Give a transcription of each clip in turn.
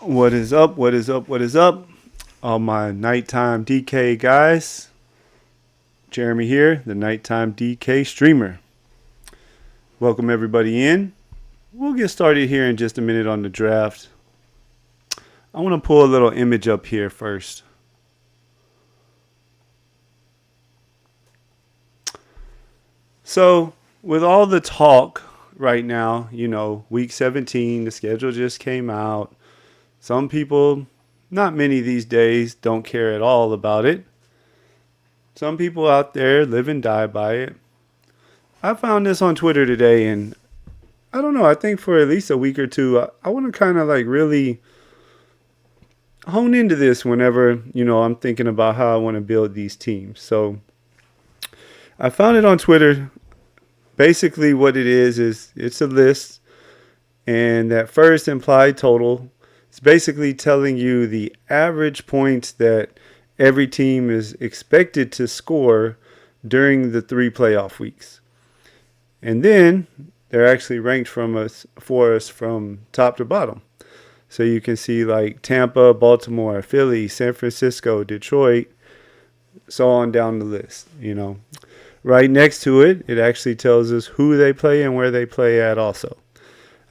What is up? What is up? What is up? All my nighttime DK guys. Jeremy here, the nighttime DK streamer. Welcome everybody in. We'll get started here in just a minute on the draft. I want to pull a little image up here first. So, with all the talk right now, week 17, the schedule just came out. Some people, not many these days, don't care at all about it. Some people out there live and die by it. I found this on Twitter today, and I don't know, I think for at least a week or two, I want to kind of like really hone into this whenever, I'm thinking about how I want to build these teams. So I found it on Twitter. Basically what it is it's a list, and that first implied total is basically telling you the average points that every team is expected to score during the 3 playoff weeks. And then they're actually ranked for us from top to bottom. So you can see like Tampa, Baltimore, Philly, San Francisco, Detroit, so on down the list, Right next to it, it actually tells us who they play and where they play at also.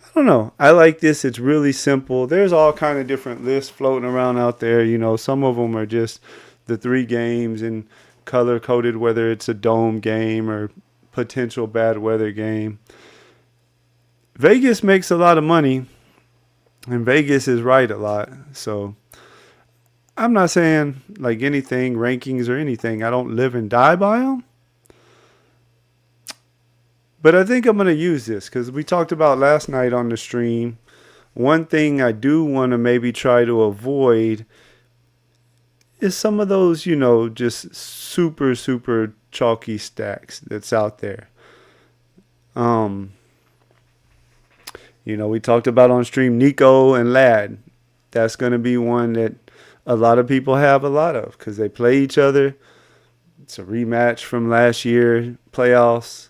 I don't know. I like this. It's really simple. There's all kind of different lists floating around out there. Some of them are just the 3 games and color-coded, whether it's a dome game or potential bad weather game. Vegas makes a lot of money, and Vegas is right a lot. So I'm not saying like anything, rankings or anything. I don't live and die by them. But I think I'm going to use this because we talked about last night on the stream. One thing I do want to maybe try to avoid is some of those, just super, super chalky stacks that's out there. We talked about on stream Nico and Lad. That's going to be one that a lot of people have a lot of because they play each other. It's a rematch from last year playoffs.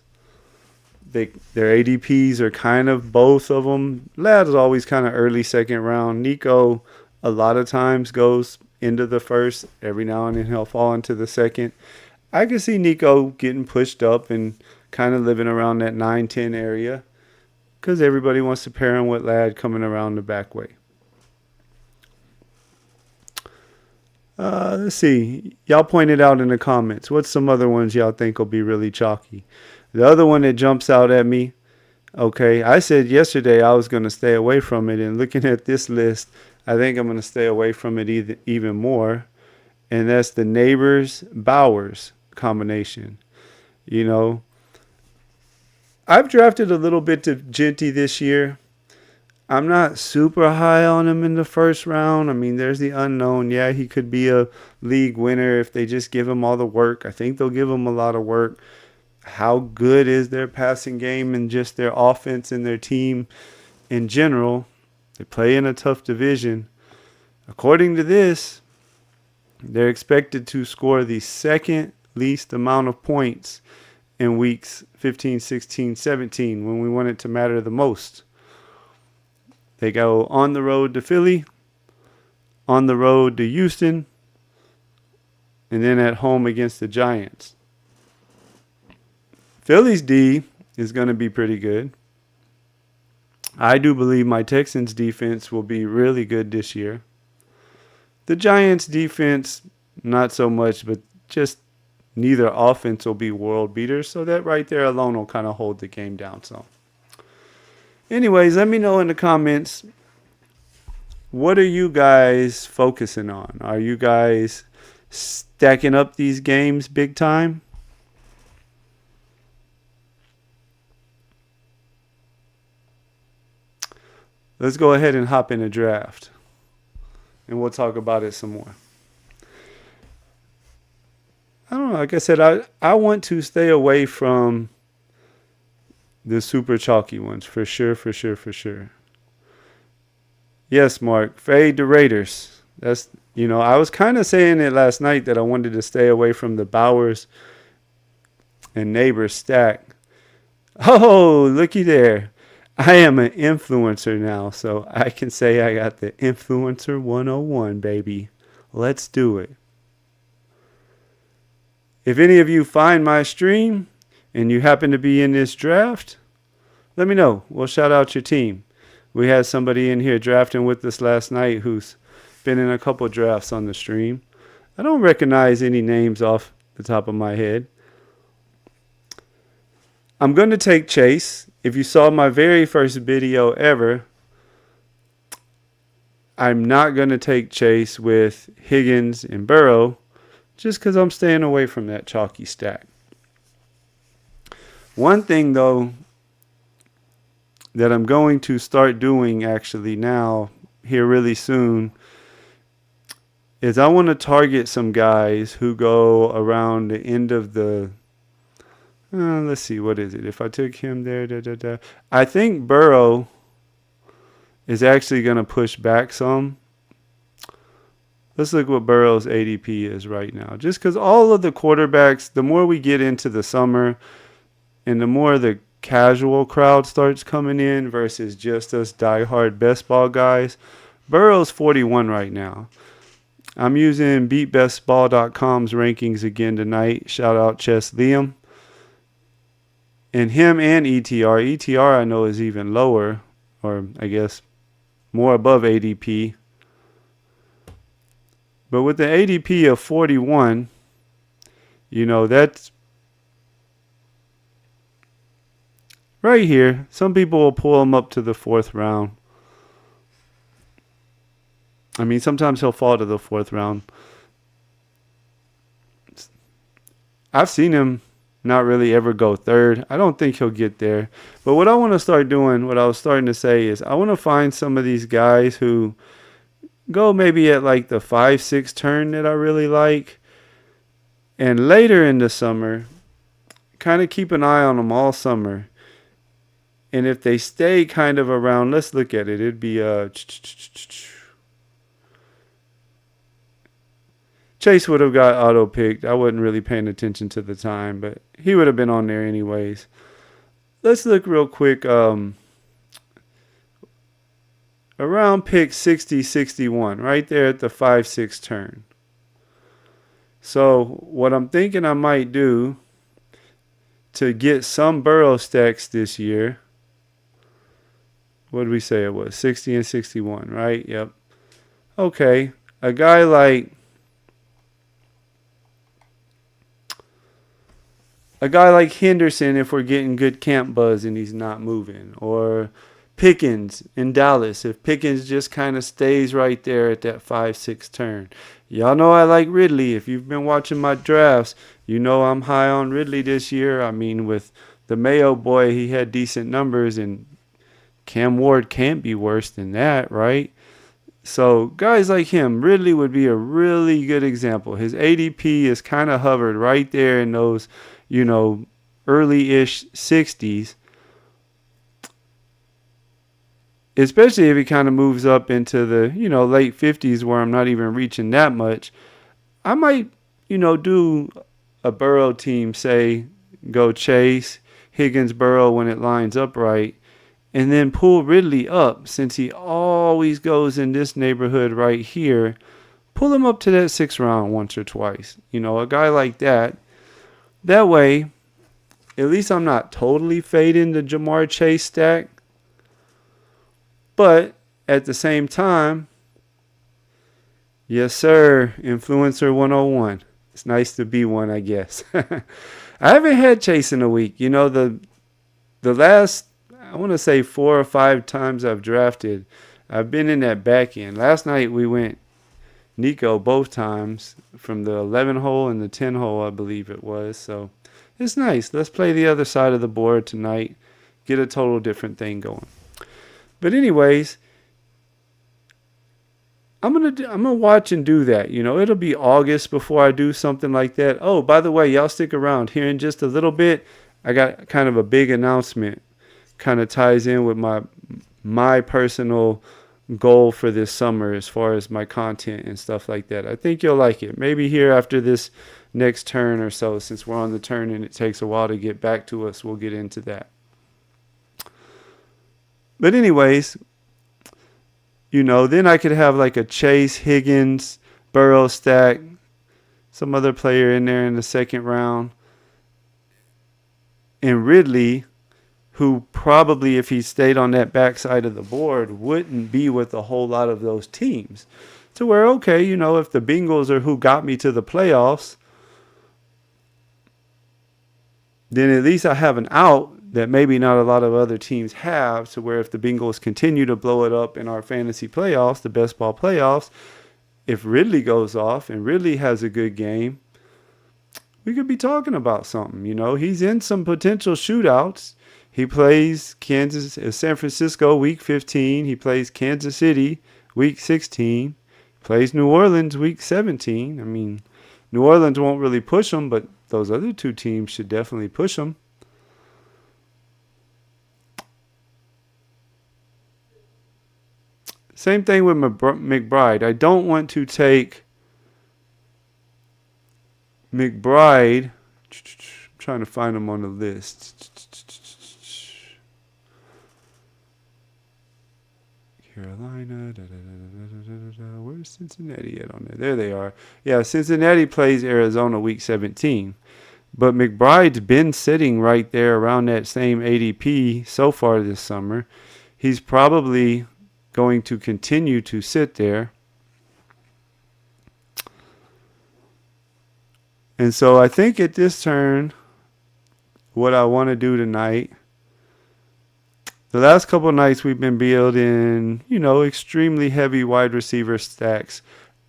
Their ADPs are kind of both of them. Lad is always kind of early second round. Nico a lot of times goes into the first. Every now and then he'll fall into the second. I can see Nico getting pushed up and kind of living around that 9-10 area because everybody wants to pair him with Lad coming around the back way. Let's see. Y'all pointed out in the comments. What's some other ones y'all think will be really chalky? The other one that jumps out at me, okay, I said yesterday I was going to stay away from it. And looking at this list, I think I'm going to stay away from it even more. And that's the Neighbors-Bowers combination. I've drafted a little bit to Genty this year. I'm not super high on him in the first round. I mean, there's the unknown. Yeah, he could be a league winner if they just give him all the work. I think they'll give him a lot of work. How good is their passing game and just their offense and their team in general? They play in a tough division. According to this, they're expected to score the second least amount of points in weeks 15, 16, 17 when we want it to matter the most. They go on the road to Philly, on the road to Houston, and then at home against the Giants. Philly's D is going to be pretty good. I do believe my Texans defense will be really good this year. The Giants defense, not so much, but just neither offense will be world beaters. So that right there alone will kind of hold the game down some. Anyways, let me know in the comments, what are you guys focusing on? Are you guys stacking up these games big time? Let's go ahead and hop in a draft, and we'll talk about it some more. I don't know. Like I said, I want to stay away from the super chalky ones for sure. Yes, Mark. Fade the Raiders. That's, I was kind of saying it last night that I wanted to stay away from the Bowers and Neighbors stack. Oh, looky there. I am an influencer now, so I can say I got the Influencer 101, baby. Let's do it. If any of you find my stream and you happen to be in this draft, let me know. We'll shout out your team. We had somebody in here drafting with us last night who's been in a couple drafts on the stream. I don't recognize any names off the top of my head. I'm going to take Chase. If you saw my very first video ever, I'm not going to take Chase with Higgins and Burrow just because I'm staying away from that chalky stack. One thing, though, that I'm going to start doing actually now, here really soon, is I want to target some guys who go around the end of the, let's see, what is it? If I took him there, I think Burrow is actually going to push back some. Let's look what Burrow's ADP is right now. Just because all of the quarterbacks, the more we get into the summer and the more the casual crowd starts coming in versus just us diehard best ball guys, Burrow's 41 right now. I'm using beatbestball.com's rankings again tonight. Shout out Chess Liam. And him and ETR. ETR I know is even lower, or I guess more above ADP. But with the ADP of 41, that's right here. Some people will pull him up to the 4th round. I mean, sometimes he'll fall to the 4th round. I've seen him not really ever go 3rd. I don't think he'll get there. But what I want to start doing, what I was starting to say is I want to find some of these guys who go maybe at like the 5-6 turn that I really like. And later in the summer, kind of keep an eye on them all summer. And if they stay kind of around, let's look at it. It'd be Chase would have got auto-picked. I wasn't really paying attention to the time, but he would have been on there anyways. Let's look real quick. Around pick 60, 61, right there at the 5-6 turn. So what I'm thinking I might do to get some Burrow stacks this year, what did we say it was? 60 and 61, right? Yep. Okay. A guy like Henderson, if we're getting good camp buzz and he's not moving, or Pickens in Dallas, if Pickens just kind of stays right there at that 5-6 turn. Y'all know I like Ridley. If you've been watching my drafts, you know I'm high on Ridley this year. I mean, with the Mayo boy, he had decent numbers, and Cam Ward can't be worse than that, right? So guys like him, Ridley would be a really good example. His ADP is kind of hovered right there in those, early-ish 60s. Especially if he kind of moves up into the, late 50s where I'm not even reaching that much. I might, do a Burrow team, say, go Chase, Higgins, Burrow when it lines up right, and then pull Ridley up since he always goes in this neighborhood right here. Pull him up to that 6th round once or twice. A guy like that. That way, at least I'm not totally fading the Jamar Chase stack. But at the same time, yes, sir, Influencer 101. It's nice to be one, I guess. I haven't had Chase in a week. The last, I want to say 4 or 5 times I've drafted, I've been in that back end. Last night we went Nico both times from the 11 hole and the 10 hole, I believe it was. So it's nice. Let's play the other side of the board tonight. Get a total different thing going. But anyways, I'm gonna watch and do that. It'll be August before I do something like that. Oh, by the way, y'all stick around here in just a little bit. I got kind of a big announcement. Kind of ties in with my personal goal for this summer as far as my content and stuff like that. I think you'll like it. Maybe here after this next turn or so, since we're on the turn and it takes a while to get back to us, we'll get into that. But anyways, then I could have like a Chase, Higgins, Burrow stack, some other player in there in the second round, and Ridley, who probably, if he stayed on that backside of the board, wouldn't be with a whole lot of those teams. To where, okay, if the Bengals are who got me to the playoffs, then at least I have an out that maybe not a lot of other teams have. To where if the Bengals continue to blow it up in our fantasy playoffs, the best ball playoffs, if Ridley goes off and Ridley has a good game, we could be talking about something. He's in some potential shootouts. He plays San Francisco week 15. He plays Kansas City week 16. Plays New Orleans week 17. I mean, New Orleans won't really push him, but those other two teams should definitely push him. Same thing with McBride. I don't want to take McBride. I'm trying to find him on the list. Carolina. Where's Cincinnati at on there? There they are. Yeah, Cincinnati plays Arizona week 17. But McBride's been sitting right there around that same ADP so far this summer. He's probably going to continue to sit there. And so I think at this turn, what I want to do tonight, the last couple of nights we've been building, extremely heavy wide receiver stacks.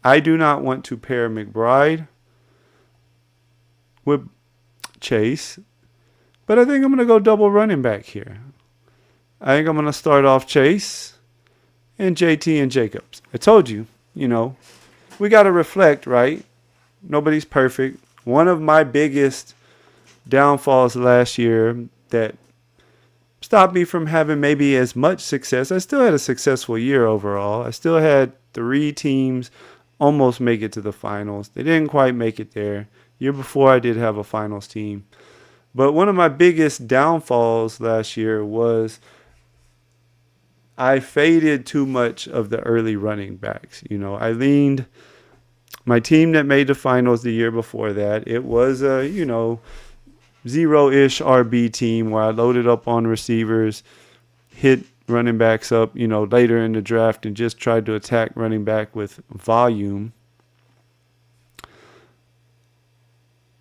I do not want to pair McBride with Chase, but I think I'm going to go double running back here. I think I'm going to start off Chase and JT and Jacobs. I told you, we got to reflect, right? Nobody's perfect. One of my biggest downfalls last year that stopped me from having maybe as much success. I still had a successful year overall. I still had 3 teams almost make it to the finals. They didn't quite make it there. Year before, I did have a finals team. But one of my biggest downfalls last year was I faded too much of the early running backs. I leaned my team that made the finals the year before that. It was a, zero-ish RB team where I loaded up on receivers, hit running backs up, later in the draft and just tried to attack running back with volume.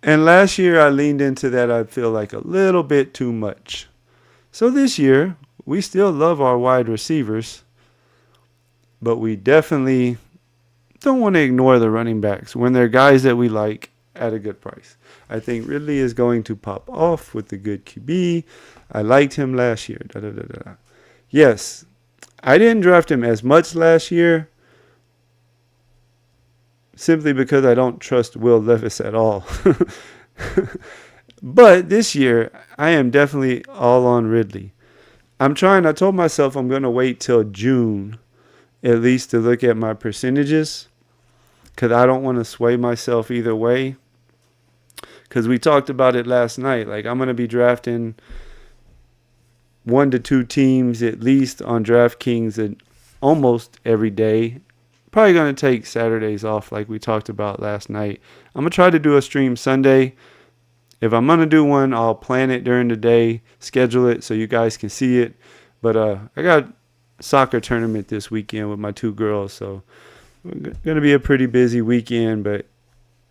And last year I leaned into that, I feel like a little bit too much. So this year, we still love our wide receivers, but we definitely don't want to ignore the running backs when they're guys that we like at a good price. I think Ridley is going to pop off with the good QB. I liked him last year. Yes, I didn't draft him as much last year simply because I don't trust Will Levis at all. But this year, I am definitely all on Ridley. I told myself I'm going to wait till June at least to look at my percentages because I don't want to sway myself either way. Because we talked about it last night. Like, I'm going to be drafting 1 to 2 teams at least on DraftKings almost every day. Probably going to take Saturdays off like we talked about last night. I'm going to try to do a stream Sunday. If I'm going to do one, I'll plan it during the day, schedule it so you guys can see it. But I got a soccer tournament this weekend with my 2 girls, so it's going to be a pretty busy weekend, but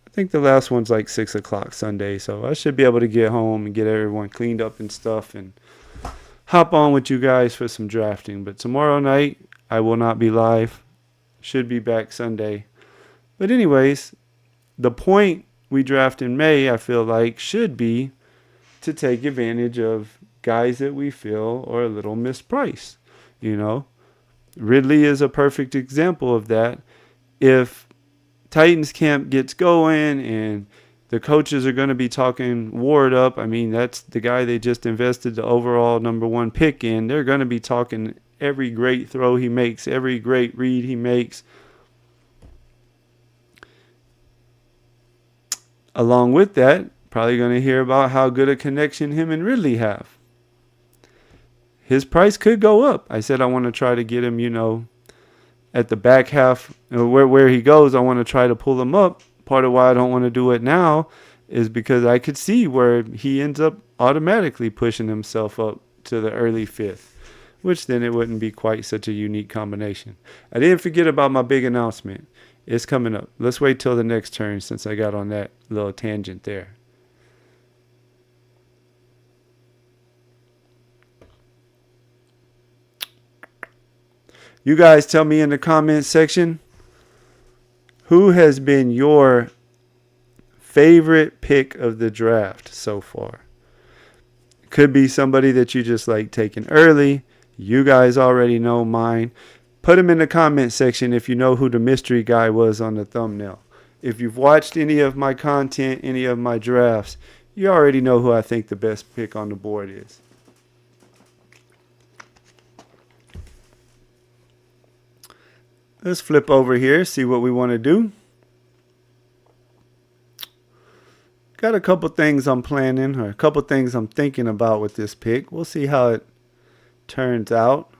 I think the last one's like 6 o'clock Sunday, so I should be able to get home and get everyone cleaned up and stuff and hop on with you guys for some drafting. But tomorrow night, I will not be live. Should be back Sunday. But anyways, the point we draft in May, I feel like, should be to take advantage of guys that we feel are a little mispriced. Ridley is a perfect example of that. If Titans camp gets going and the coaches are going to be talking Ward up, I mean, that's the guy they just invested the overall number 1 pick in. They're going to be talking every great throw he makes, every great read he makes. Along with that, probably going to hear about how good a connection him and Ridley have. his price could go up. I said I want to try to get him, at the back half, where he goes. I want to try to pull him up. Part of why I don't want to do it now is because I could see where he ends up automatically pushing himself up to the early fifth, which then it wouldn't be quite such a unique combination. I didn't forget about my big announcement. It's coming up. Let's wait till the next turn since I got on that little tangent there. You guys tell me in the comment section, who has been your favorite pick of the draft so far? Could be somebody that you just like taking early. You guys already know mine. Put them in the comment section if you know who the mystery guy was on the thumbnail. If you've watched any of my content, any of my drafts, you already know who I think the best pick on the board is. Let's flip over here, see what we want to do. Got a couple things I'm planning, or a couple things I'm thinking about with this pick. We'll see how it turns out.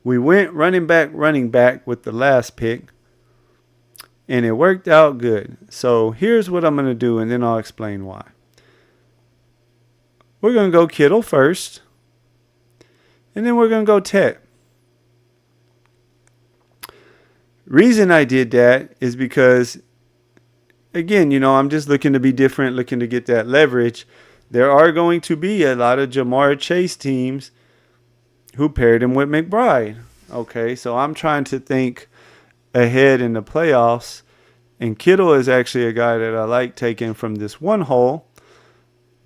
We went running back with the last pick, and it worked out good. So here's what I'm going to do, and then I'll explain why. We're going to go Kittle first. And then we're going to go Tet. Reason I did that is because, again, I'm just looking to be different, looking to get that leverage. There are going to be a lot of Jamar Chase teams who paired him with McBride. Okay, so I'm trying to think ahead in the playoffs. And Kittle is actually a guy that I like taking from this one hole,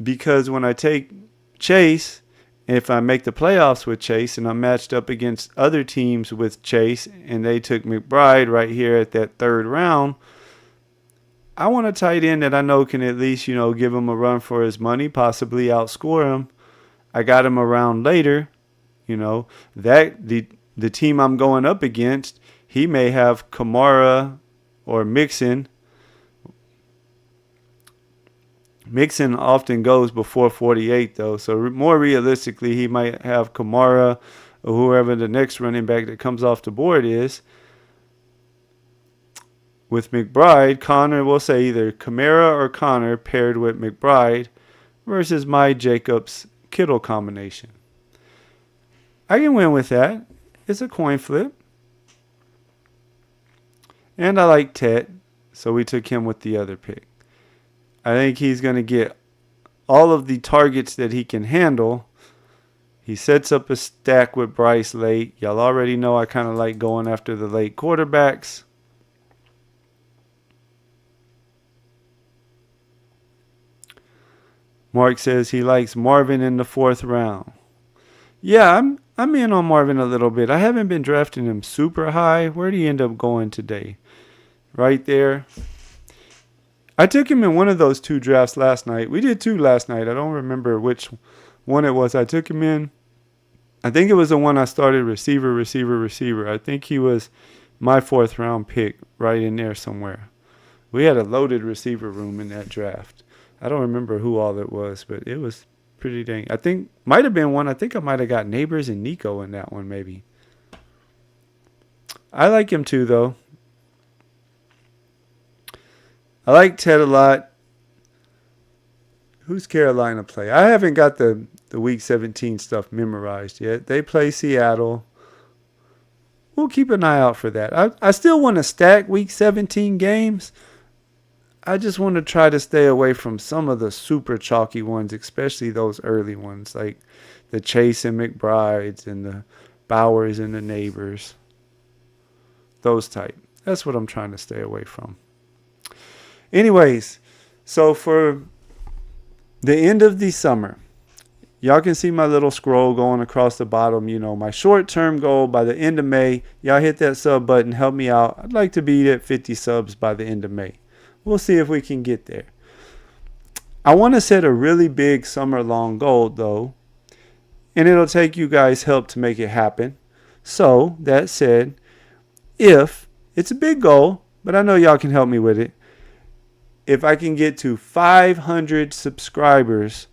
because when I take Chase, if I make the playoffs with Chase and I'm matched up against other teams with Chase and they took McBride right here at that third round, I want a tight end that I know can at least, give him a run for his money, possibly outscore him. I got him around later, that the team I'm going up against, he may have Kamara or Mixon. Mixon often goes before 48, though. So more realistically, he might have Kamara or whoever the next running back that comes off the board is. With McBride, Connor, we'll say either Kamara or Connor paired with McBride versus my Jacobs Kittle combination. I can win with that. It's a coin flip. And I like Tet, so we took him with the other pick. I think he's going to get all of the targets that he can handle. He sets up a stack with Bryce late. Y'all already know I kind of like going after the late quarterbacks. Mark says he likes Marvin in the 4th round. Yeah, I'm in on Marvin a little bit. I haven't been drafting him super high. Where did he end up going today? Right there. I took him in one of those 2 drafts last night. We did 2 last night. I don't remember which one it was I took him in. I think it was the one I started receiver. I think he was my 4th round pick right in there somewhere. We had a loaded receiver room in that draft. I don't remember who all it was, but it was pretty dang. I think might have been one. I think I might have got Neighbors and Nico in that one maybe. I like him too, though. I like Ted a lot. Who's Carolina play? I haven't got the Week 17 stuff memorized yet. They play Seattle. We'll keep an eye out for that. I still want to stack Week 17 games. I just want to try to stay away from some of the super chalky ones, especially those early ones, like the Chase and McBrides and the Bowers and the Neighbors. Those type. That's what I'm trying to stay away from. Anyways, so for the end of the summer, y'all can see my little scroll going across the bottom. My short-term goal by the end of May. Y'all hit that sub button. Help me out. I'd like to be at 50 subs by the end of May. We'll see if we can get there. I want to set a really big summer-long goal, though, and it'll take you guys' help to make it happen. So, that said, if it's a big goal, but I know y'all can help me with it, if I can get to 500 subscribers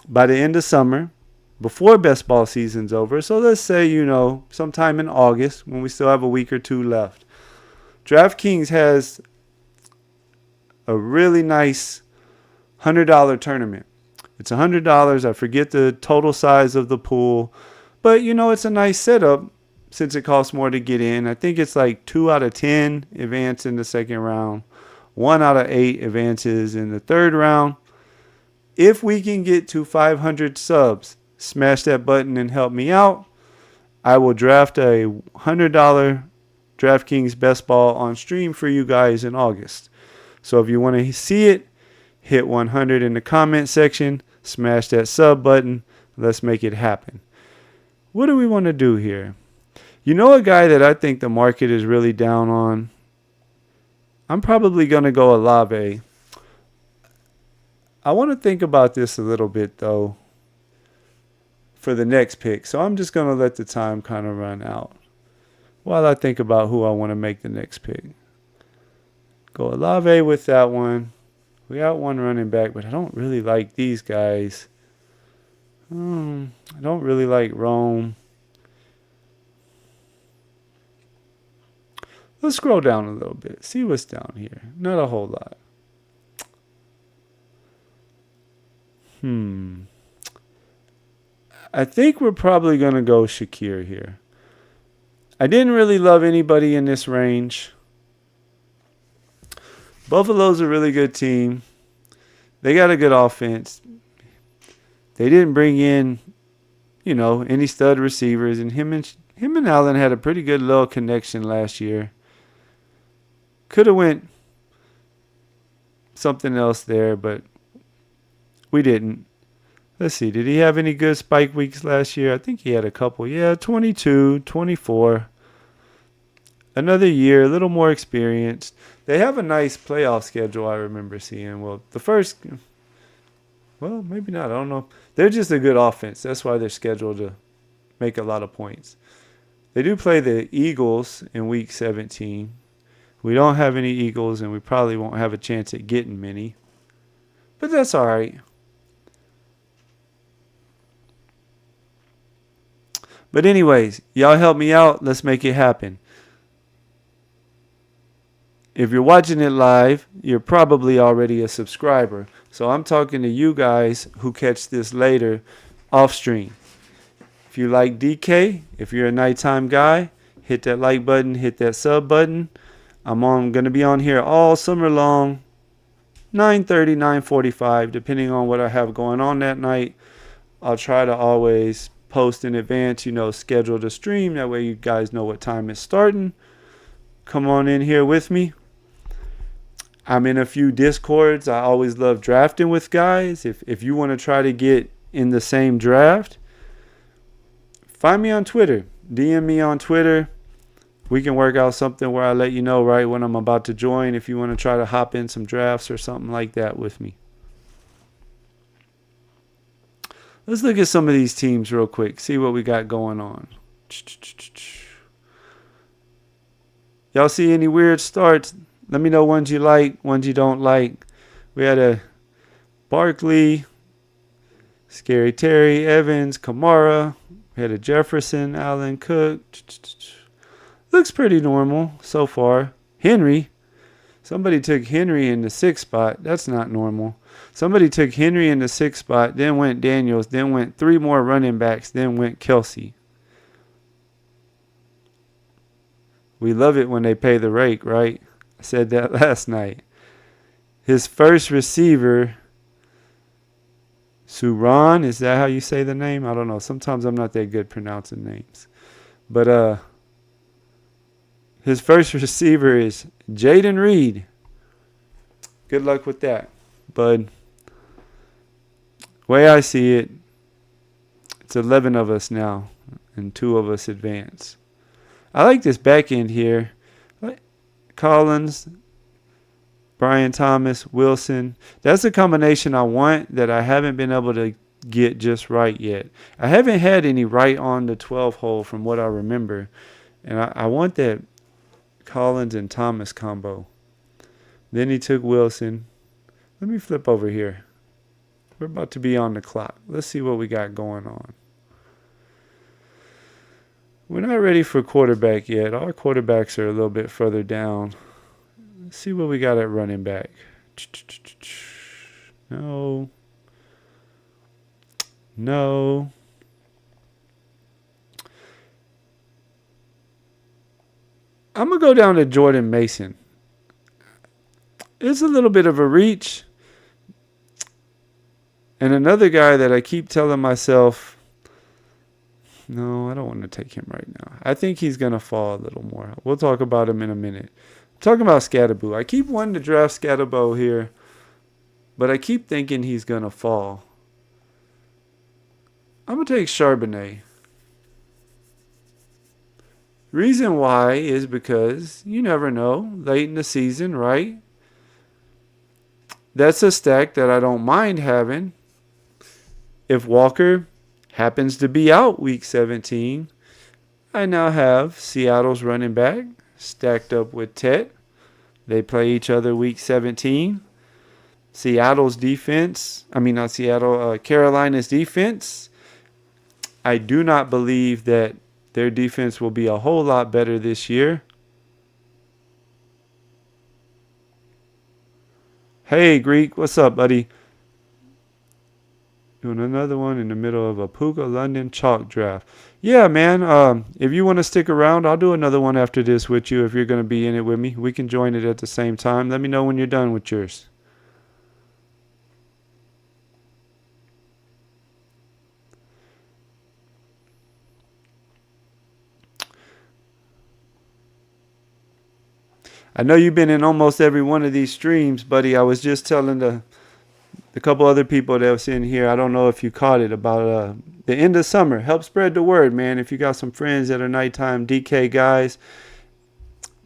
by the end of summer, before best ball season's over. So let's say, sometime in August when we still have a week or two left. DraftKings has a really nice $100 tournament. It's $100. I forget the total size of the pool, but it's a nice setup since it costs more to get in. I think it's like 2 out of 10 advance in the second round. 1 out of 8 advances in the third round. If we can get to 500 subs, smash that button and help me out. I will draft a $100 DraftKings Best Ball on stream for you guys in August. So if you want to see it, hit 100 in the comment section, smash that sub button. Let's make it happen. What do we want to do here? A guy that I think the market is really down on? I'm probably going to go Olave. I want to think about this a little bit, though, for the next pick. So I'm just going to let the time kind of run out while I think about who I want to make the next pick. Go Olave with that one. We got one running back, but I don't really like these guys. I don't really like Rome. Let's scroll down a little bit. See what's down here. Not a whole lot. I think we're probably going to go Shakir here. I didn't really love anybody in this range. Buffalo's a really good team. They got a good offense. They didn't bring in, any stud receivers. And him and Allen had a pretty good little connection last year. Could have went something else there, but we didn't. Let's see. Did he have any good spike weeks last year? I think he had a couple. Yeah, 22, 24. Another year, a little more experience. They have a nice playoff schedule, I remember seeing. Well, maybe not. I don't know. They're just a good offense. That's why they're scheduled to make a lot of points. They do play the Eagles in Week 17. We don't have any Eagles, and we probably won't have a chance at getting many. But that's all right. But anyways, y'all help me out. Let's make it happen. If you're watching it live, you're probably already a subscriber. So I'm talking to you guys who catch this later off stream. If you like DK, if you're a nighttime guy, hit that like button, hit that sub button. I'm going to be on here all summer long, 9:30, 9:45, depending on what I have going on that night. I'll try to always post in advance, schedule the stream. That way you guys know what time it's starting. Come on in here with me. I'm in a few Discords. I always love drafting with guys. If you want to try to get in the same draft, find me on Twitter. DM me on Twitter. We can work out something where I let you know right when I'm about to join if you want to try to hop in some drafts or something like that with me. Let's look at some of these teams real quick. See what we got going on. Y'all see any weird starts? Let me know ones you like, ones you don't like. We had a Barkley, Scary Terry, Evans, Kamara. We had a Jefferson, Allen, Cook. Looks pretty normal so far. Henry. Somebody took Henry in the 6th spot. That's not normal. Somebody took Henry in the 6th spot, then went Daniels, then went 3 more running backs, then went Kelsey. We love it when they pay the rake, right? I said that last night. His first receiver, Suran, is that how you say the name? I don't know. Sometimes I'm not that good pronouncing names. But his first receiver is Jaden Reed. Good luck with that, bud. Way I see it, it's 11 of us now, and 2 of us advance. I like this back end here. Collins, Brian Thomas, Wilson. That's a combination I want that I haven't been able to get just right yet. I haven't had any right on the 12 hole from what I remember. And I want that Collins and Thomas combo. Then he took Wilson. Let me flip over here. We're about to be on the clock. Let's see what we got going on. We're not ready for quarterback yet. Our quarterbacks are a little bit further down. Let's see what we got at running back. No. No. I'm going to go down to Jordan Mason. It's a little bit of a reach. And another guy that I keep telling myself, no, I don't want to take him right now. I think he's going to fall a little more. We'll talk about him in a minute. I'm talking about Scatterboo. I keep wanting to draft Scatterboo here, but I keep thinking he's going to fall. I'm going to take Charbonnet. Reason why is because you never know. Late in the season, right? That's a stack that I don't mind having. If Walker happens to be out week 17, I now have Seattle's running back stacked up with Tet. They play each other week 17. Carolina's defense. I do not believe that their defense will be a whole lot better this year. Hey, Greek, what's up, buddy? Doing another one in the middle of a Puka London chalk draft. Yeah, man. If you want to stick around, I'll do another one after this with you if you're going to be in it with me. We can join it at the same time. Let me know when you're done with yours. I know you've been in almost every one of these streams, buddy. I was just telling the couple other people that was in here, I don't know if you caught it, about the end of summer. Help spread the word, man. If you got some friends that are nighttime DK guys,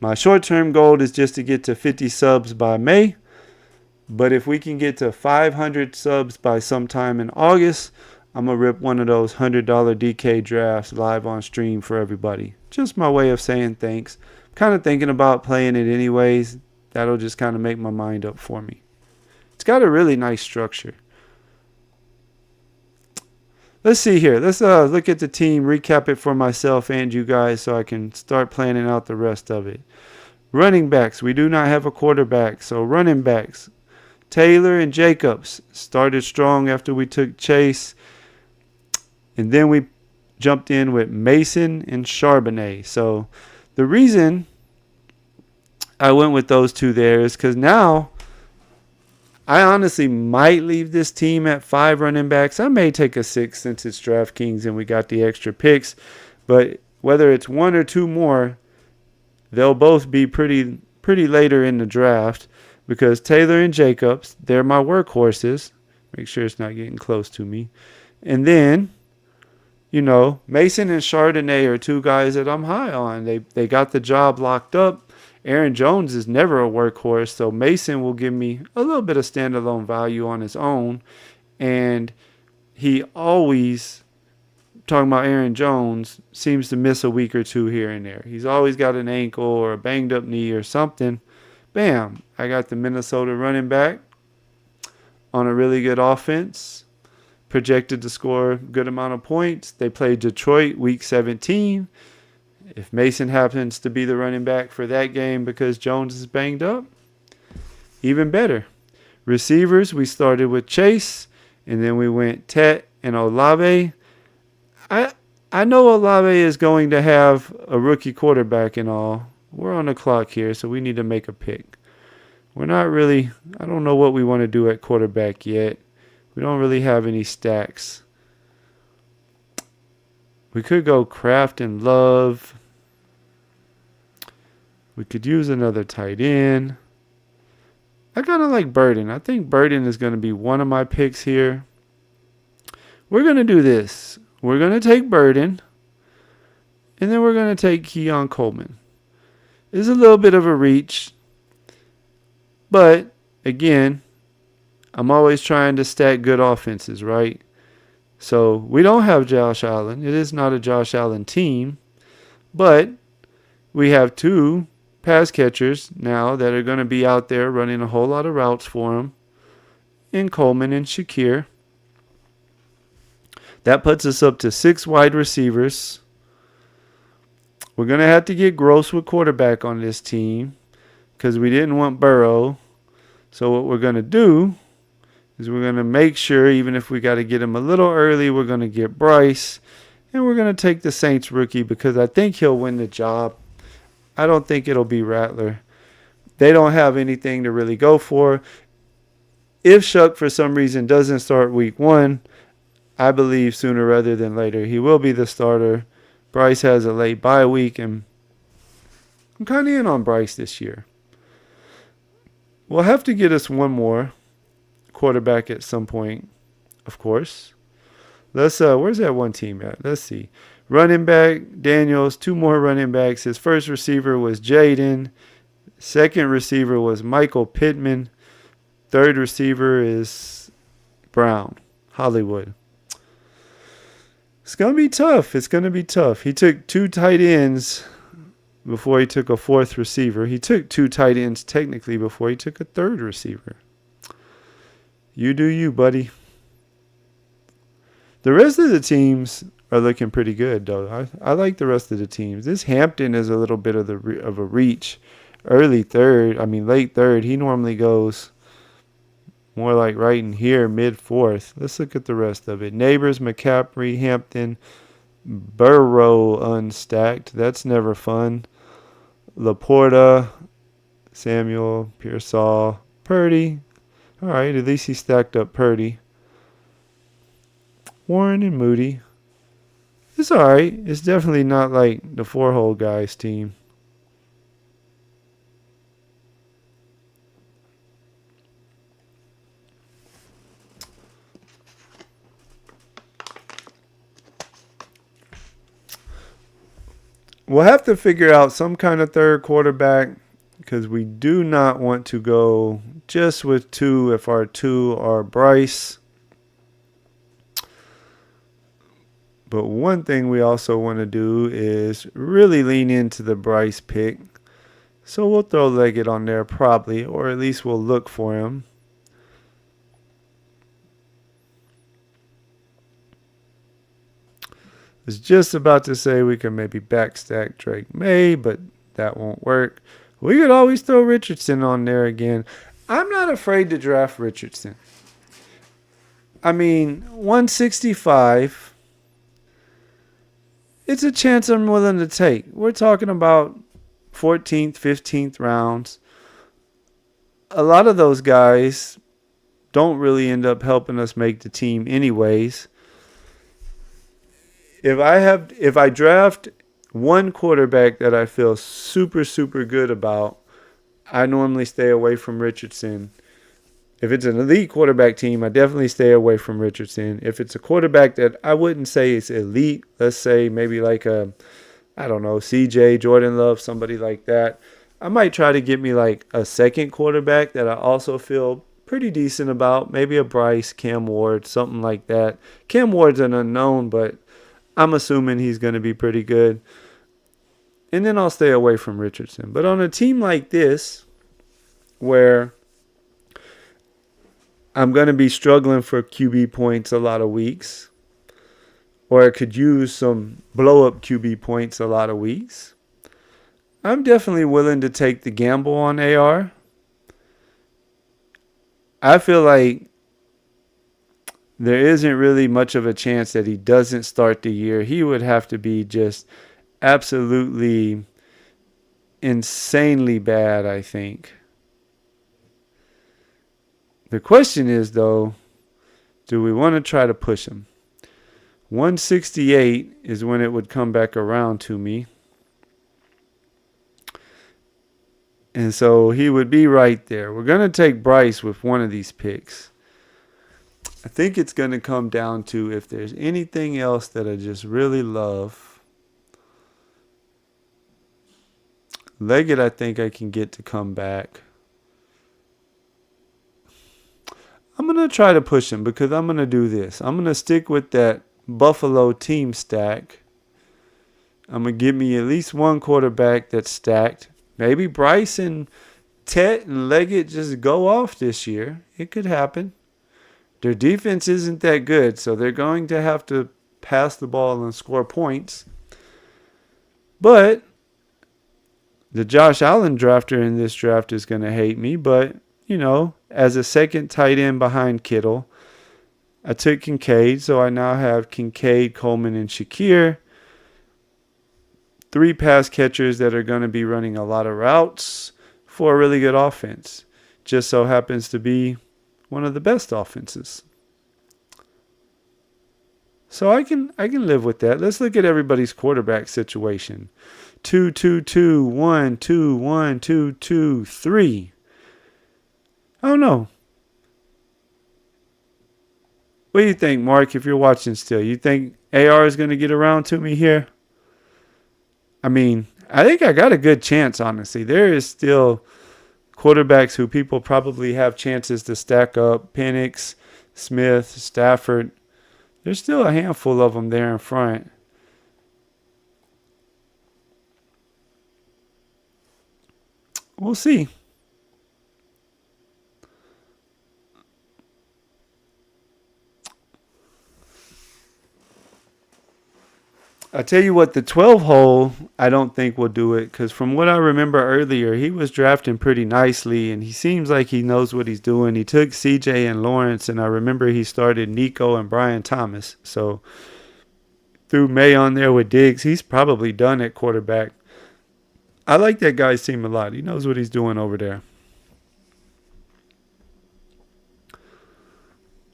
my short-term goal is just to get to 50 subs by May. But if we can get to 500 subs by sometime in August, I'm going to rip one of those $100 DK drafts live on stream for everybody. Just my way of saying thanks. Kind of thinking about playing it anyways. That'll just kind of make my mind up for me. It's got a really nice structure. Let's see here. Let's look at the team, recap it for myself and you guys so I can start planning out the rest of it. Running backs. We do not have a quarterback. So running backs. Taylor and Jacobs started strong after we took Chase. And then we jumped in with Mason and Charbonnet. So the reason I went with those two there is because now I honestly might leave this team at 5 running backs. I may take a 6 since it's DraftKings and we got the extra picks. But whether it's 1 or 2 more, they'll both be pretty later in the draft because Taylor and Jacobs, they're my workhorses. Make sure it's not getting close to me. And then, Mason and Chardonnay are 2 guys that I'm high on. They got the job locked up. Aaron Jones is never a workhorse, so Mason will give me a little bit of standalone value on his own. And he always, talking about Aaron Jones, seems to miss a week or 2 here and there. He's always got an ankle or a banged up knee or something. Bam, I got the Minnesota running back on a really good offense. Projected to score a good amount of points. They played Detroit week 17. If Mason happens to be the running back for that game because Jones is banged up, even better. Receivers, we started with Chase, and then we went Tet and Olave. I know Olave is going to have a rookie quarterback and all. We're on the clock here, so we need to make a pick. I don't know what we want to do at quarterback yet. We don't really have any stacks. We could go Kraft and Love. We could use another tight end. I kind of like Burden. I think Burden is going to be one of my picks here. We're going to do this. We're going to take Burden. And then we're going to take Keon Coleman. It's a little bit of a reach. But, again, I'm always trying to stack good offenses, right? So we don't have Josh Allen. It is not a Josh Allen team. But we have 2 pass catchers now that are going to be out there running a whole lot of routes for him, in Coleman and Shakir. That puts us up to 6 wide receivers. We're going to have to get Gross with quarterback on this team because we didn't want Burrow. So what we're going to do is we're going to make sure, even if we got to get him a little early, we're going to get Bryce. And we're going to take the Saints rookie because I think he'll win the job. I don't think it'll be Rattler. They don't have anything to really go for. If Shuck, for some reason, doesn't start week 1, I believe sooner rather than later he will be the starter. Bryce has a late bye week, and I'm kind of in on Bryce this year. We'll have to get us one more quarterback at some point, of course. Let's where's that one team at? Let's see. Running back, Daniels, 2 more running backs. His first receiver was Jaden. Second receiver was Michael Pittman. Third receiver is Brown, Hollywood. It's going to be tough. It's going to be tough. He took 2 tight ends before he took a 4th receiver. He took 2 tight ends technically before he took a 3rd receiver. You do you, buddy. The rest of the teams are looking pretty good, though. I like the rest of the teams. This Hampton is a little bit of a reach. Late 3rd. He normally goes more like right in here, mid 4th. Let's look at the rest of it. Neighbors, McCaffrey, Hampton, Burrow unstacked. That's never fun. Laporta, Samuel, Pearsall, Purdy. All right, at least he stacked up Purdy. Warren and Moody. It's all right. It's definitely not like the 4-hole guys team. We'll have to figure out some kind of 3rd quarterback because we do not want to go just with 2 if our 2 are Bryce. But one thing we also want to do is really lean into the Bryce pick. So we'll throw Leggett on there probably, or at least we'll look for him. I was just about to say we can maybe backstack Drake May, but that won't work. We could always throw Richardson on there again. I'm not afraid to draft Richardson. 165. It's a chance I'm willing to take. We're talking about 14th, 15th rounds. A lot of those guys don't really end up helping us make the team anyways. If I draft one quarterback that I feel super, super good about, I normally stay away from Richardson. If it's an elite quarterback team, I definitely stay away from Richardson. If it's a quarterback that I wouldn't say is elite, let's say maybe like CJ, Jordan Love, somebody like that, I might try to get me like a second quarterback that I also feel pretty decent about. Maybe a Bryce, Cam Ward, something like that. Cam Ward's an unknown, but I'm assuming he's going to be pretty good. And then I'll stay away from Richardson. But on a team like this, where I'm going to be struggling for QB points a lot of weeks, or I could use some blow-up QB points a lot of weeks, I'm definitely willing to take the gamble on AR. I feel like there isn't really much of a chance that he doesn't start the year. He would have to be just absolutely insanely bad, I think. The question is, though, do we want to try to push him? 168 is when it would come back around to me. And so he would be right there. We're going to take Bryce with one of these picks. I think it's going to come down to if there's anything else that I just really love. Leggett, I think I can get to come back. I'm going to try to push him because I'm going to do this. I'm going to stick with that Buffalo team stack. I'm going to give me at least one quarterback that's stacked. Maybe Bryce and Tet and Leggett just go off this year. It could happen. Their defense isn't that good, so they're going to have to pass the ball and score points. But the Josh Allen drafter in this draft is going to hate me. But, as a second tight end behind Kittle, I took Kincaid, so I now have Kincaid, Coleman, and Shakir. 3 pass catchers that are going to be running a lot of routes for a really good offense. Just so happens to be one of the best offenses. So I can live with that. Let's look at everybody's quarterback situation. 2, 2, 2, 1, 2, 1, 2, 2, 3. I don't know. What do you think, Mark, if you're watching still? You think AR is going to get around to me here? I mean, I think I got a good chance, honestly. There is still quarterbacks who people probably have chances to stack up. Penix, Smith, Stafford. There's still a handful of them there in front. We'll see. I tell you what, the 12 hole, I don't think will do it because from what I remember earlier, he was drafting pretty nicely and he seems like he knows what he's doing. He took CJ and Lawrence, and I remember he started Nico and Brian Thomas. So threw May on there with Diggs. He's probably done at quarterback. I like that guy's team a lot. He knows what he's doing over there.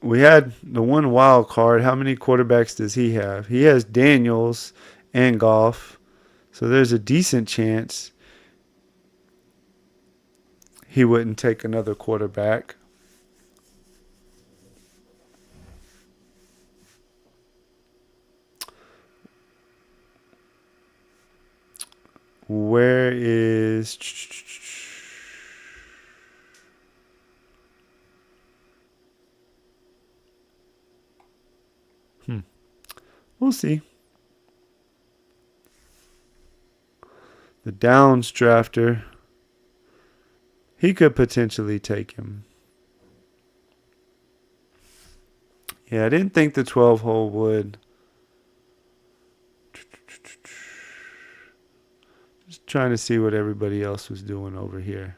We had the one wild card. How many quarterbacks does he have? He has Daniels and Goff. So there's a decent chance he wouldn't take another quarterback. Where is... We'll see. The Downs drafter, he could potentially take him. Yeah, I didn't think the 12 hole would. Just trying to see what everybody else was doing over here.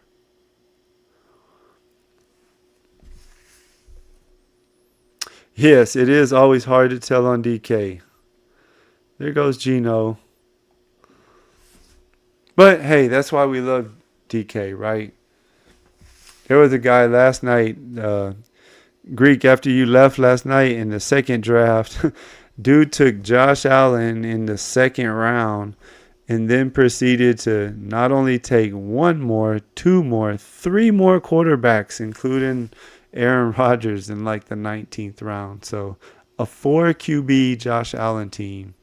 Yes, it is always hard to tell on DK. There goes Gino. But, hey, that's why we love DK, right? There was a guy last night, Greek, after you left last night in the second draft. Dude took Josh Allen in the second round and then proceeded to not only take 1 more, 2 more, 3 more quarterbacks, including Aaron Rodgers in like the 19th round. So a 4 QB Josh Allen team.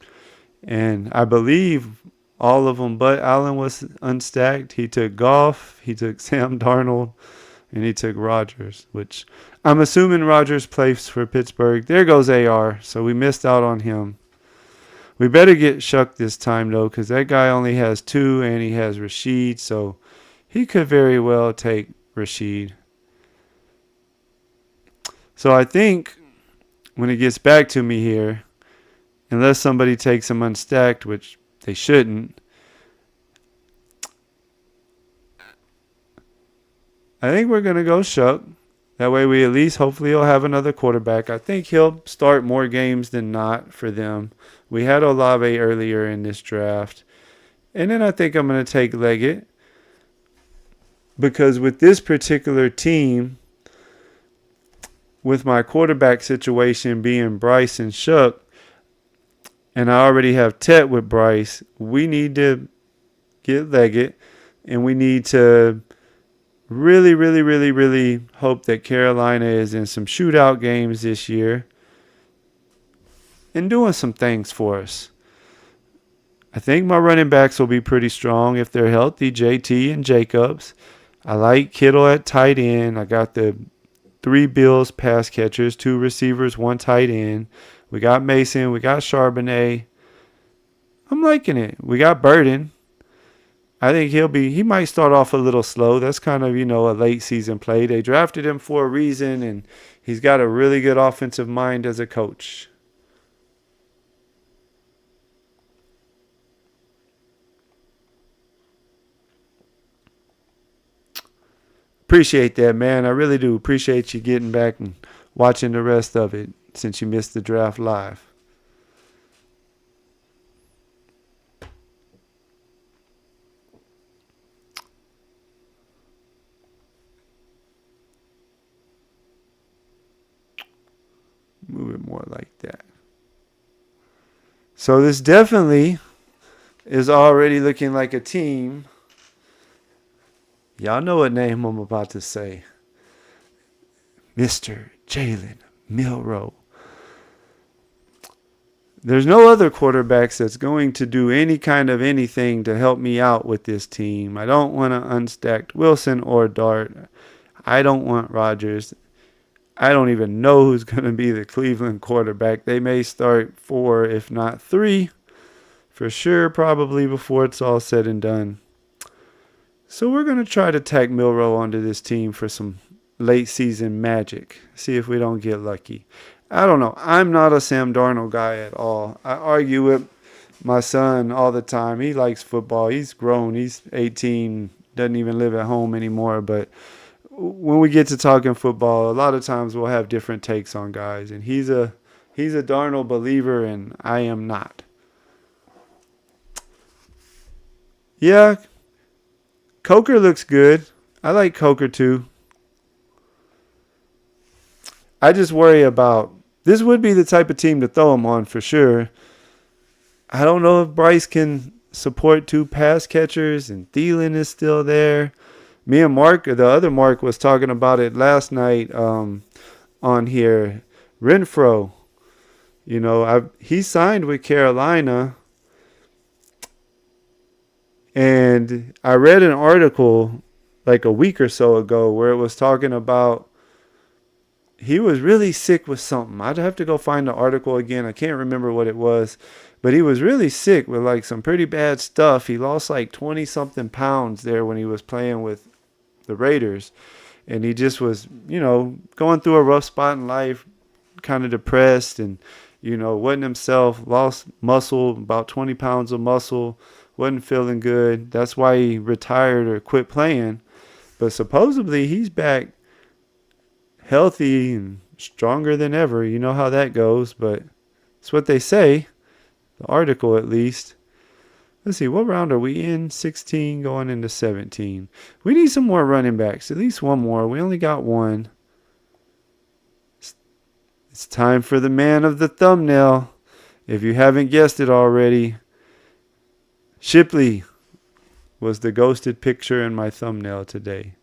And I believe all of them but Allen was unstacked. He took Goff, he took Sam Darnold, and he took Rodgers, which I'm assuming Rodgers plays for Pittsburgh. There goes AR, so we missed out on him. We better get Shuck this time, though, because that guy only has 2 and he has Rashid, so he could very well take Rashid. So I think when it gets back to me here, unless somebody takes him unstacked, which they shouldn't, I think we're going to go Shuck. That way we at least, hopefully he'll have another quarterback. I think he'll start more games than not for them. We had Olave earlier in this draft. And then I think I'm going to take Leggett. Because with this particular team, with my quarterback situation being Bryce and Shuck, and I already have Tet with Bryce, we need to get Leggett, and we need to really, really, really, really hope that Carolina is in some shootout games this year and doing some things for us. I think my running backs will be pretty strong if they're healthy, JT and Jacobs. I like Kittle at tight end. I got the 3 Bills pass catchers, 2 receivers, 1 tight end. We got Mason. We got Charbonnet. I'm liking it. We got Burden. I think he might start off a little slow. That's kind of, a late season play. They drafted him for a reason, and he's got a really good offensive mind as a coach. Appreciate that, man. I really do appreciate you getting back and watching the rest of it since you missed the draft live. Move it more like that. So this definitely is already looking like a team. Y'all know what name I'm about to say. Mr. Jalen Milroe. There's no other quarterbacks that's going to do any kind of anything to help me out with this team. I don't want to unstack Wilson or Dart. I don't want Rodgers. I don't even know who's going to be the Cleveland quarterback. They may start 4, if not 3, for sure, probably before it's all said and done. So we're going to try to tack Milroe onto this team for some late season magic. See if we don't get lucky. I don't know. I'm not a Sam Darnold guy at all. I argue with my son all the time. He likes football. He's grown. He's 18, doesn't even live at home anymore, but when we get to talking football, a lot of times we'll have different takes on guys, and he's a Darnold believer, and I am not. Yeah, Coker looks good. I like Coker too. I just worry about this would be the type of team to throw him on for sure. I don't know if Bryce can support 2 pass catchers, and Thielen is still there. Me and Mark, the other Mark, was talking about it last night on here. Renfro, he signed with Carolina, and I read an article like a week or so ago where it was talking about he was really sick with something. I'd have to go find the article again. I can't remember what it was, but he was really sick with like some pretty bad stuff. He lost like 20-something pounds there when he was playing with the Raiders, and he just was, going through a rough spot in life, kind of depressed, and, wasn't himself, lost muscle, about 20 pounds of muscle, wasn't feeling good. That's why he retired or quit playing. But supposedly he's back healthy and stronger than ever. You know how that goes, but it's what they say, the article at least. Let's see, what round are we in? 16 going into 17. We need some more running backs, at least one more. We only got one. It's time for the man of the thumbnail. If you haven't guessed it already, Shipley was the ghosted picture in my thumbnail today.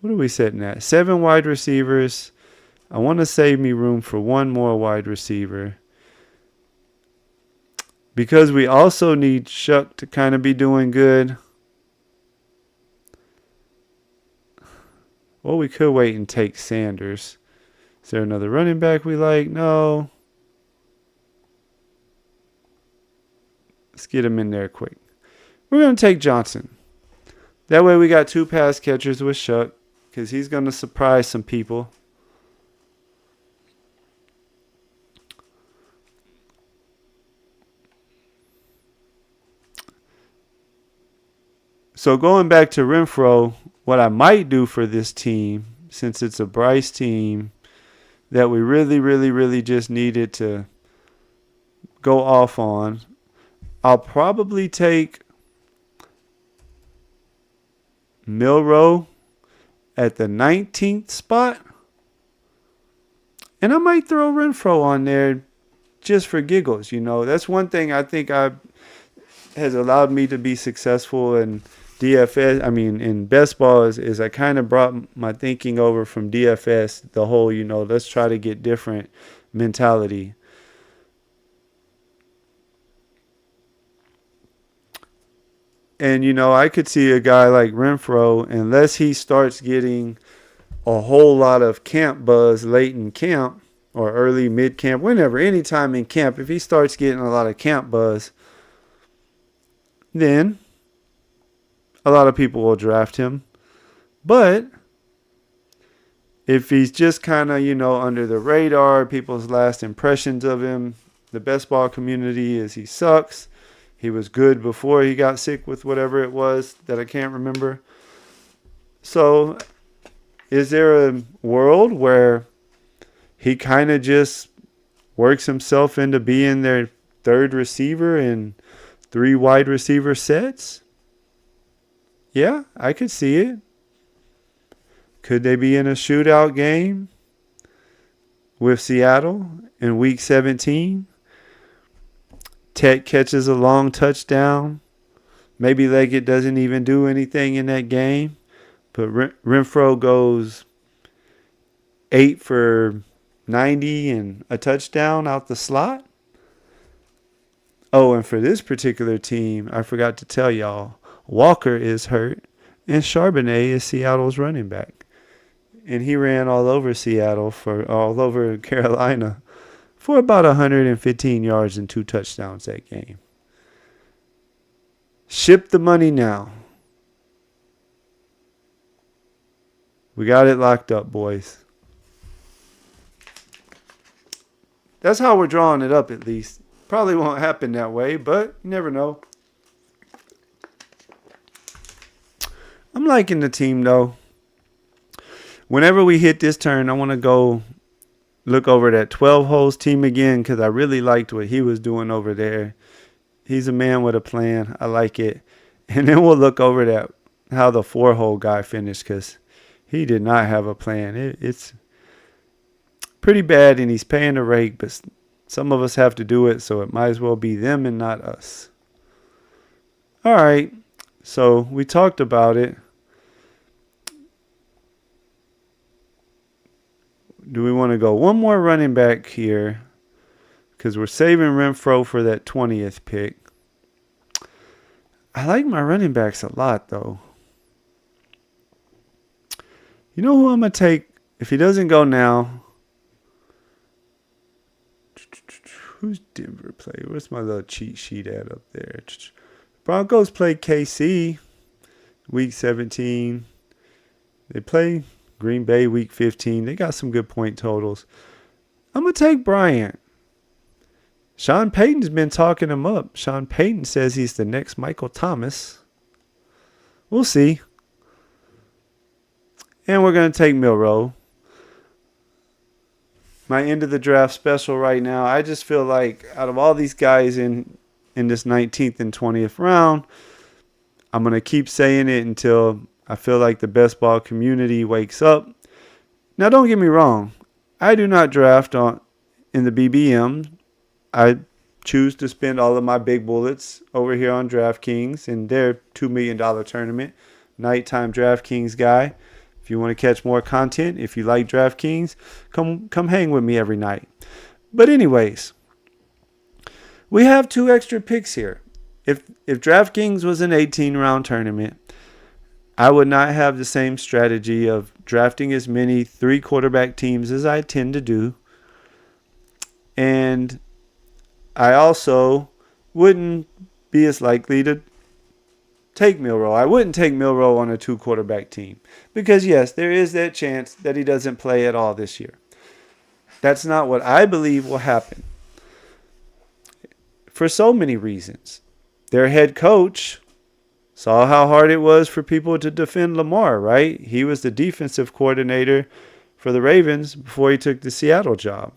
What are we sitting at? 7 wide receivers. I want to save me room for one more wide receiver, because we also need Shuck to kind of be doing good. Well, we could wait and take Sanders. Is there another running back we like? No. Let's get him in there quick. We're going to take Johnson. That way we got 2 pass catchers with Shuck, because he's going to surprise some people. So going back to Renfro, what I might do for this team, since it's a Bryce team that we really, really, really just needed to go off on, I'll probably take Milroe at the 19th spot, and I might throw Renfro on there just for giggles. That's one thing I think has allowed me to be successful in DFS, in best ball, is I kind of brought my thinking over from DFS, the whole, let's try to get different mentality. And, I could see a guy like Renfro, unless he starts getting a whole lot of camp buzz late in camp or early mid-camp, whenever, anytime in camp, if he starts getting a lot of camp buzz, then a lot of people will draft him. But if he's just kind of, under the radar, people's last impressions of him, the best ball community is he sucks. He was good before he got sick with whatever it was that I can't remember. So is there a world where he kind of just works himself into being their third receiver in 3 wide receiver sets? Yeah, I could see it. Could they be in a shootout game with Seattle in week 17? Tet catches a long touchdown. Maybe Leggett doesn't even do anything in that game. But Renfro goes 8 for 90 and a touchdown out the slot. Oh, and for this particular team, I forgot to tell y'all, Walker is hurt and Charbonnet is Seattle's running back. And he ran all over Carolina for about 115 yards and 2 touchdowns that game. Ship the money now. We got it locked up, boys. That's how we're drawing it up, at least. Probably won't happen that way, but you never know. I'm liking the team, though. Whenever we hit this turn, I want to go look over that 12 holes team again because I really liked what he was doing over there. He's a man with a plan. I like it. And then we'll look over that how the 4-hole guy finished because he did not have a plan. It's pretty bad, and he's paying the rake, but some of us have to do it, so it might as well be them and not us. All right, so we talked about it. Do we want to go one more running back here? Because we're saving Renfro for that 20th pick. I like my running backs a lot, though. You know who I'm going to take if he doesn't go now? Who's Denver play? Where's my little cheat sheet at up there? Broncos play KC week 17. They play Green Bay week 15. They got some good point totals. I'm going to take Bryant. Sean Payton's been talking him up. Sean Payton says he's the next Michael Thomas. We'll see. And we're going to take Milroe. My end of the draft special right now, I just feel like out of all these guys in this 19th and 20th round, I'm going to keep saying it until I feel like the best ball community wakes up. Now, don't get me wrong. I do not draft in the BBM. I choose to spend all of my big bullets over here on DraftKings in their $2 million tournament. Nighttime DraftKings guy. If you want to catch more content, if you like DraftKings, come hang with me every night. But anyways, we have 2 extra picks here. If DraftKings was an 18-round tournament, I would not have the same strategy of drafting as many 3-quarterback teams as I tend to do. And I also wouldn't be as likely to take Milroe. I wouldn't take Milroe on a 2-quarterback team. Because, yes, there is that chance that he doesn't play at all this year. That's not what I believe will happen. For so many reasons. Their head coach saw how hard it was for people to defend Lamar, right? He was the defensive coordinator for the Ravens before he took the Seattle job.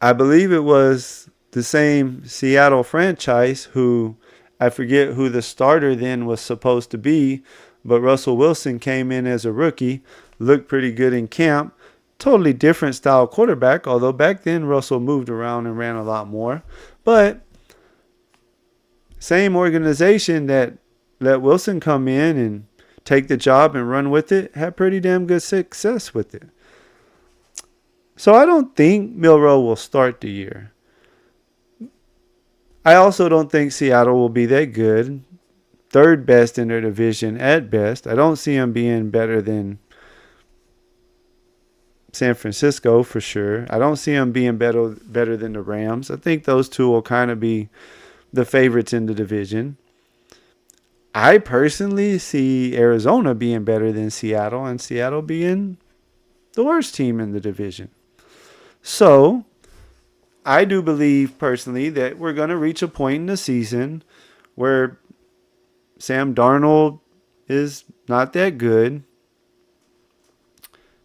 I believe it was the same Seattle franchise who, I forget who the starter then was supposed to be, but Russell Wilson came in as a rookie, looked pretty good in camp. Totally different style quarterback, although back then Russell moved around and ran a lot more. But same organization that let Wilson come in and take the job and run with it had pretty damn good success with it. So I don't think Milroe will start the year. I also don't think Seattle will be that good. 3rd best in their division at best. I don't see them being better than San Francisco for sure. I don't see them being better than the Rams. I think those two will kind of be the favorites in the division. I personally see Arizona being better than Seattle and Seattle being the worst team in the division. So I do believe personally that we're going to reach a point in the season where Sam Darnold is not that good.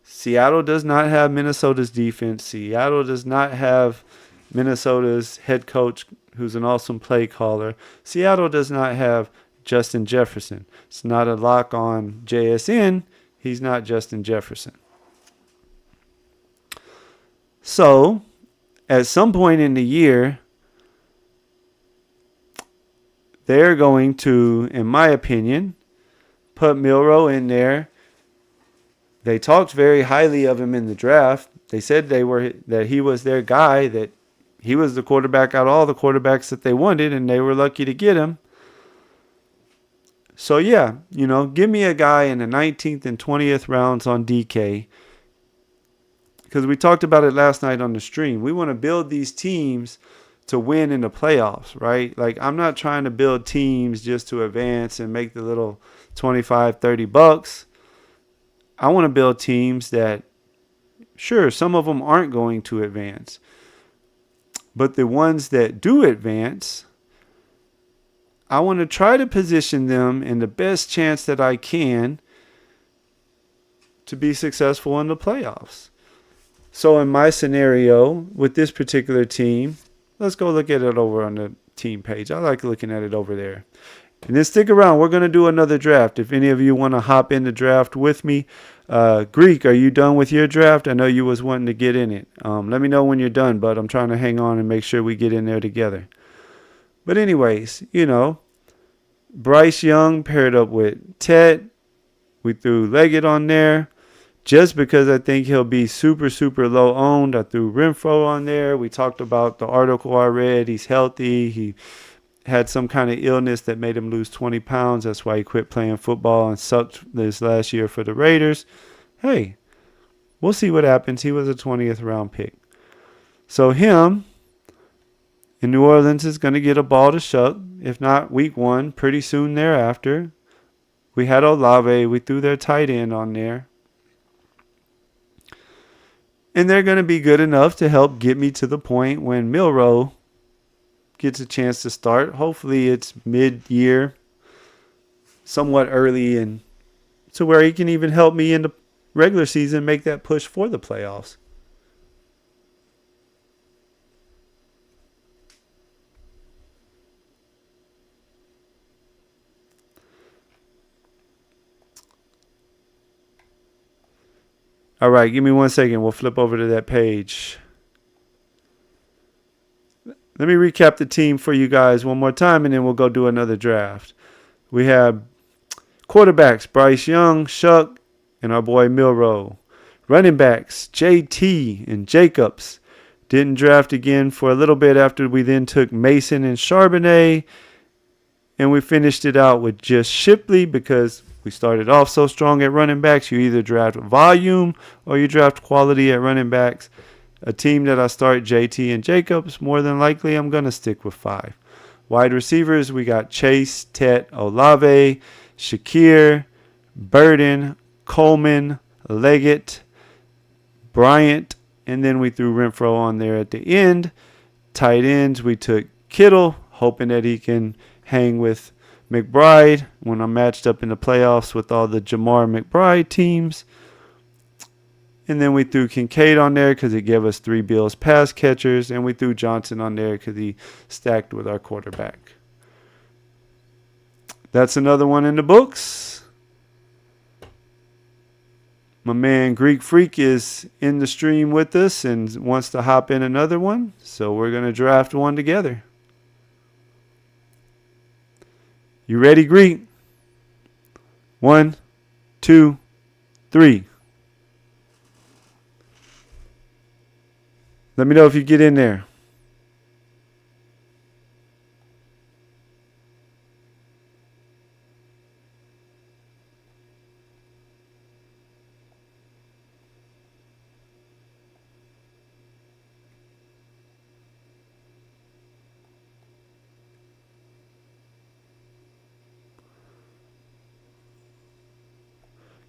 Seattle does not have Minnesota's defense. Seattle does not have Minnesota's head coach, who's an awesome play caller. Seattle does not have Justin Jefferson. It's not a lock on JSN. He's not Justin Jefferson. So, at some point in the year, they're going to, in my opinion, put Milroe in there. They talked very highly of him in the draft. They said that he was their guy, that he was the quarterback out of all the quarterbacks that they wanted, and they were lucky to get him. So, yeah, give me a guy in the 19th and 20th rounds on DK. Because we talked about it last night on the stream. We want to build these teams to win in the playoffs, right? Like, I'm not trying to build teams just to advance and make the little 25, 30 bucks. I want to build teams that, sure, some of them aren't going to advance. But the ones that do advance, I want to try to position them in the best chance that I can to be successful in the playoffs. So in my scenario with this particular team, let's go look at it over on the team page. I like looking at it over there. And then stick around. We're going to do another draft. If any of you want to hop in the draft with me. Greek, are you done with your draft? I know you was wanting to get in it. Let me know when you're done, but I'm trying to hang on and make sure we get in there together. But anyways, Bryce Young paired up with Ted. We threw Leggett on there. Just because I think he'll be super, super low owned. I threw Renfro on there. We talked about the article I read. He's healthy. He had some kind of illness that made him lose 20 pounds. That's why he quit playing football and sucked this last year for the Raiders. Hey, we'll see what happens. He was a 20th round pick. So him in New Orleans is going to get a ball to shuck. If not week 1, pretty soon thereafter. We had Olave. We threw their tight end on there. And they're going to be good enough to help get me to the point when Milroe gets a chance to start. Hopefully it's mid-year, somewhat early, and to where he can even help me in the regular season make that push for the playoffs. All right, give me 1 second. We'll flip over to that page. Let me recap the team for you guys one more time, and then we'll go do another draft. We have quarterbacks, Bryce Young, Shuck, and our boy Milroe. Running backs, JT and Jacobs. Didn't draft again for a little bit after we then took Mason and Charbonnet. And we finished it out with just Shipley because we started off so strong at running backs. You either draft volume or you draft quality at running backs. A team that I start JT and Jacobs, more than likely I'm going to stick with 5. Wide receivers, we got Chase, Tet, Olave, Shakir, Burden, Coleman, Leggett, Bryant, and then we threw Renfro on there at the end. Tight ends, we took Kittle, hoping that he can hang with McBride when I'm matched up in the playoffs with all the Jamar McBride teams. And then we threw Kincaid on there because he gave us 3 Bills pass catchers. And we threw Johnson on there because he stacked with our quarterback. That's another one in the books. My man Greek Freak is in the stream with us and wants to hop in another one. So we're going to draft one together. You ready, Greek? 1, 2, 3. Let me know if you get in there.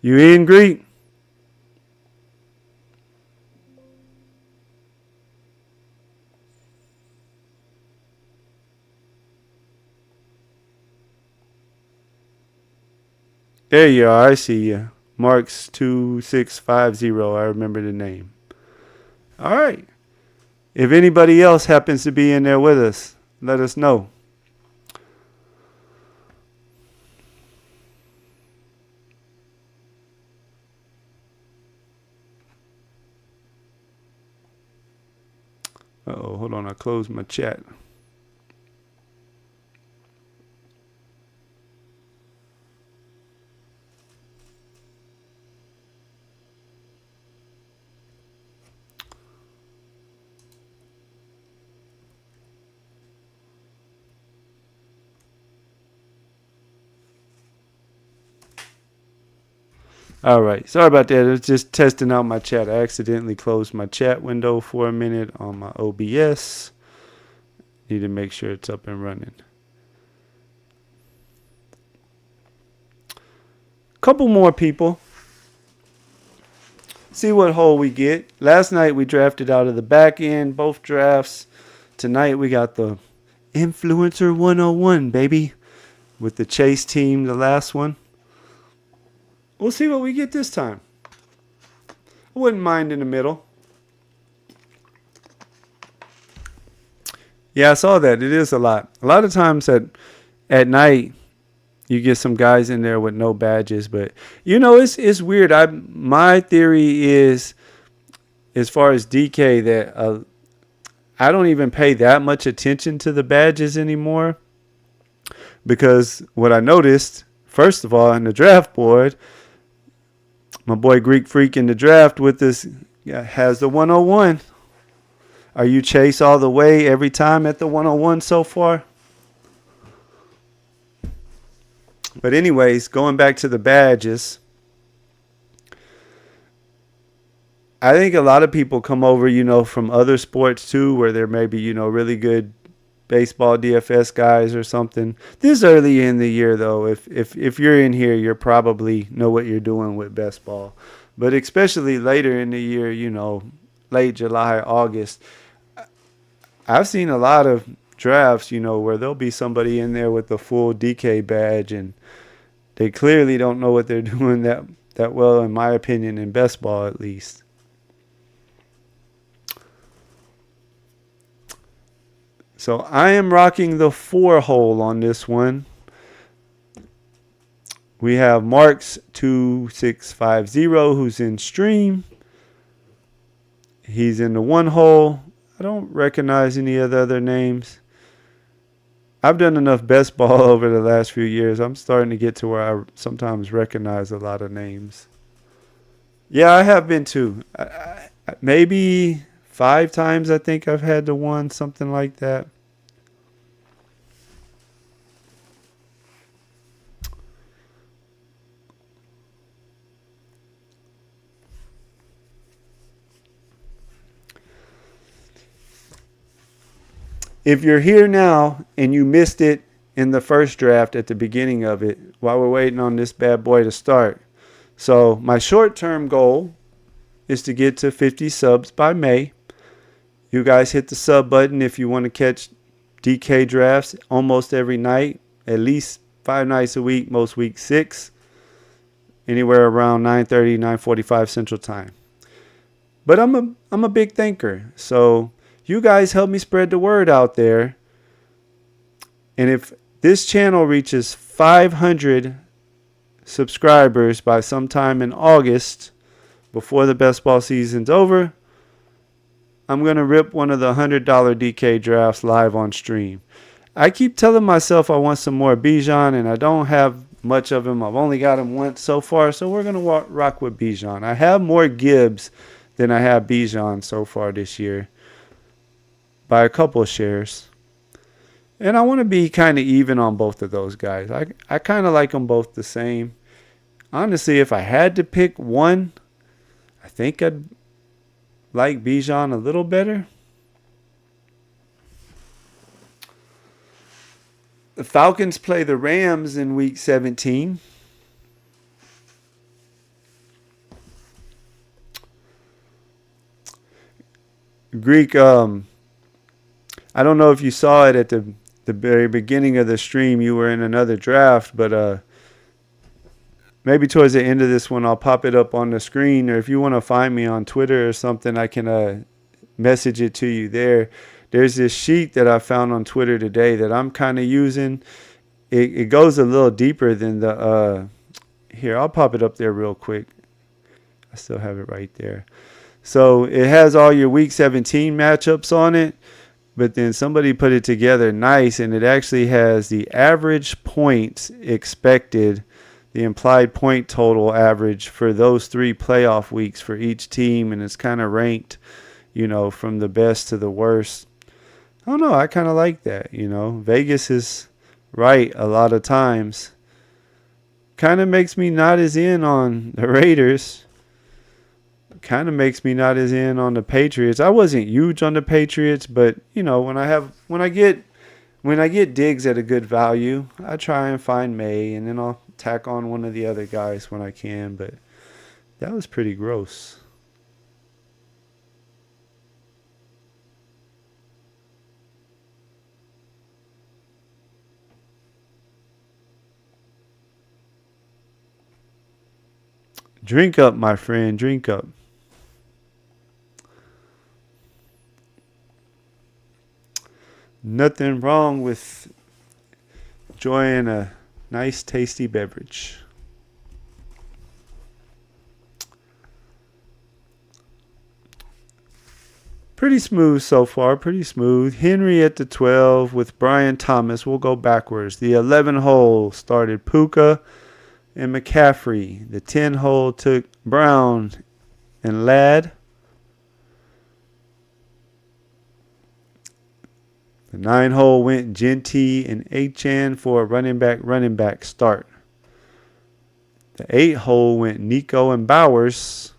You in, Greek? There you are. I see you. Marks 2650. I remember the name. All right. If anybody else happens to be in there with us, let us know. Uh-oh, hold on. I closed my chat. All right. Sorry about that. I was just testing out my chat. I accidentally closed my chat window for a minute on my OBS. Need to make sure it's up and running. Couple more people. See what hole we get. Last night we drafted out of the back end, both drafts. Tonight we got the Influencer 101, baby, with the Chase team, the last one. We'll see what we get this time. I wouldn't mind in the middle. Yeah, I saw that. It is a lot. A lot of times at night, you get some guys in there with no badges, but it's weird. My theory is, as far as DK, that I don't even pay that much attention to the badges anymore, because what I noticed, first of all, in the draft board, my boy Greek Freak in the draft with this has the 101. Are you Chase all the way every time at the 101 so far? But anyways, going back to the badges, I think a lot of people come over, from other sports too, where there may be, really good baseball DFS guys or something. This early in the year, though, if you're in here, you probably know what you're doing with best ball. But especially later in the year, late July, August, I've seen a lot of drafts, where there'll be somebody in there with the full DK badge, and they clearly don't know what they're doing that well, in my opinion, in best ball at least. So I am rocking the 4 hole on this one. We have Marks 2650, who's in stream. He's in the 1 hole. I don't recognize any of the other names. I've done enough best ball over the last few years. I'm starting to get to where I sometimes recognize a lot of names. Yeah, I have been too. Maybe 5 times I think I've had the 1, something like that. If you're here now and you missed it in the first draft at the beginning of it, while we're waiting on this bad boy to start. So my short-term goal is to get to 50 subs by May. You guys hit the sub button if you want to catch DK drafts almost every night, at least 5 nights a week, most weeks 6, anywhere around 9:30, 9:45 Central Time. But I'm a big thinker, so you guys help me spread the word out there. And if this channel reaches 500 subscribers by sometime in August, before the best ball season's over, I'm going to rip one of the $100 DK drafts live on stream. I keep telling myself I want some more Bijan, and I don't have much of him. I've only got him once so far, so we're going to rock with Bijan. I have more Gibbs than I have Bijan so far this year, by a couple of shares. And I want to be kind of even on both of those guys. I kind of like them both the same. Honestly, if I had to pick one, I think I'd like Bijan a little better. The Falcons play the Rams in week 17. Greek, I don't know if you saw it at the very beginning of the stream. You were in another draft, but maybe towards the end of this one, I'll pop it up on the screen. Or if you want to find me on Twitter or something, I can message it to you there. There's this sheet that I found on Twitter today that I'm kind of using. It goes a little deeper than the here, I'll pop it up there real quick. I still have it right there. So it has all your week 17 matchups on it, but then somebody put it together nice, and it actually has the average points expected, the implied point total average for those 3 playoff weeks for each team, and it's kind of ranked, from the best to the worst. I don't know. I kind of like that, Vegas is right a lot of times. Kind of makes me not as in on the Raiders. Kind of makes me not as in on the Patriots. I wasn't huge on the Patriots, but when I get digs at a good value, I try and find May, and then I'll tack on one of the other guys when I can. But that was pretty gross. Drink up, my friend. Drink up. Nothing wrong with enjoying a nice, tasty beverage. Pretty smooth so far. Pretty smooth. Henry at the 12 with Brian Thomas. We'll go backwards. The 11 hole started Puka and McCaffrey. The 10 hole took Brown and Ladd. The 9 hole went Genty and Achan for a running back start. The 8 hole went Nico and Bowers.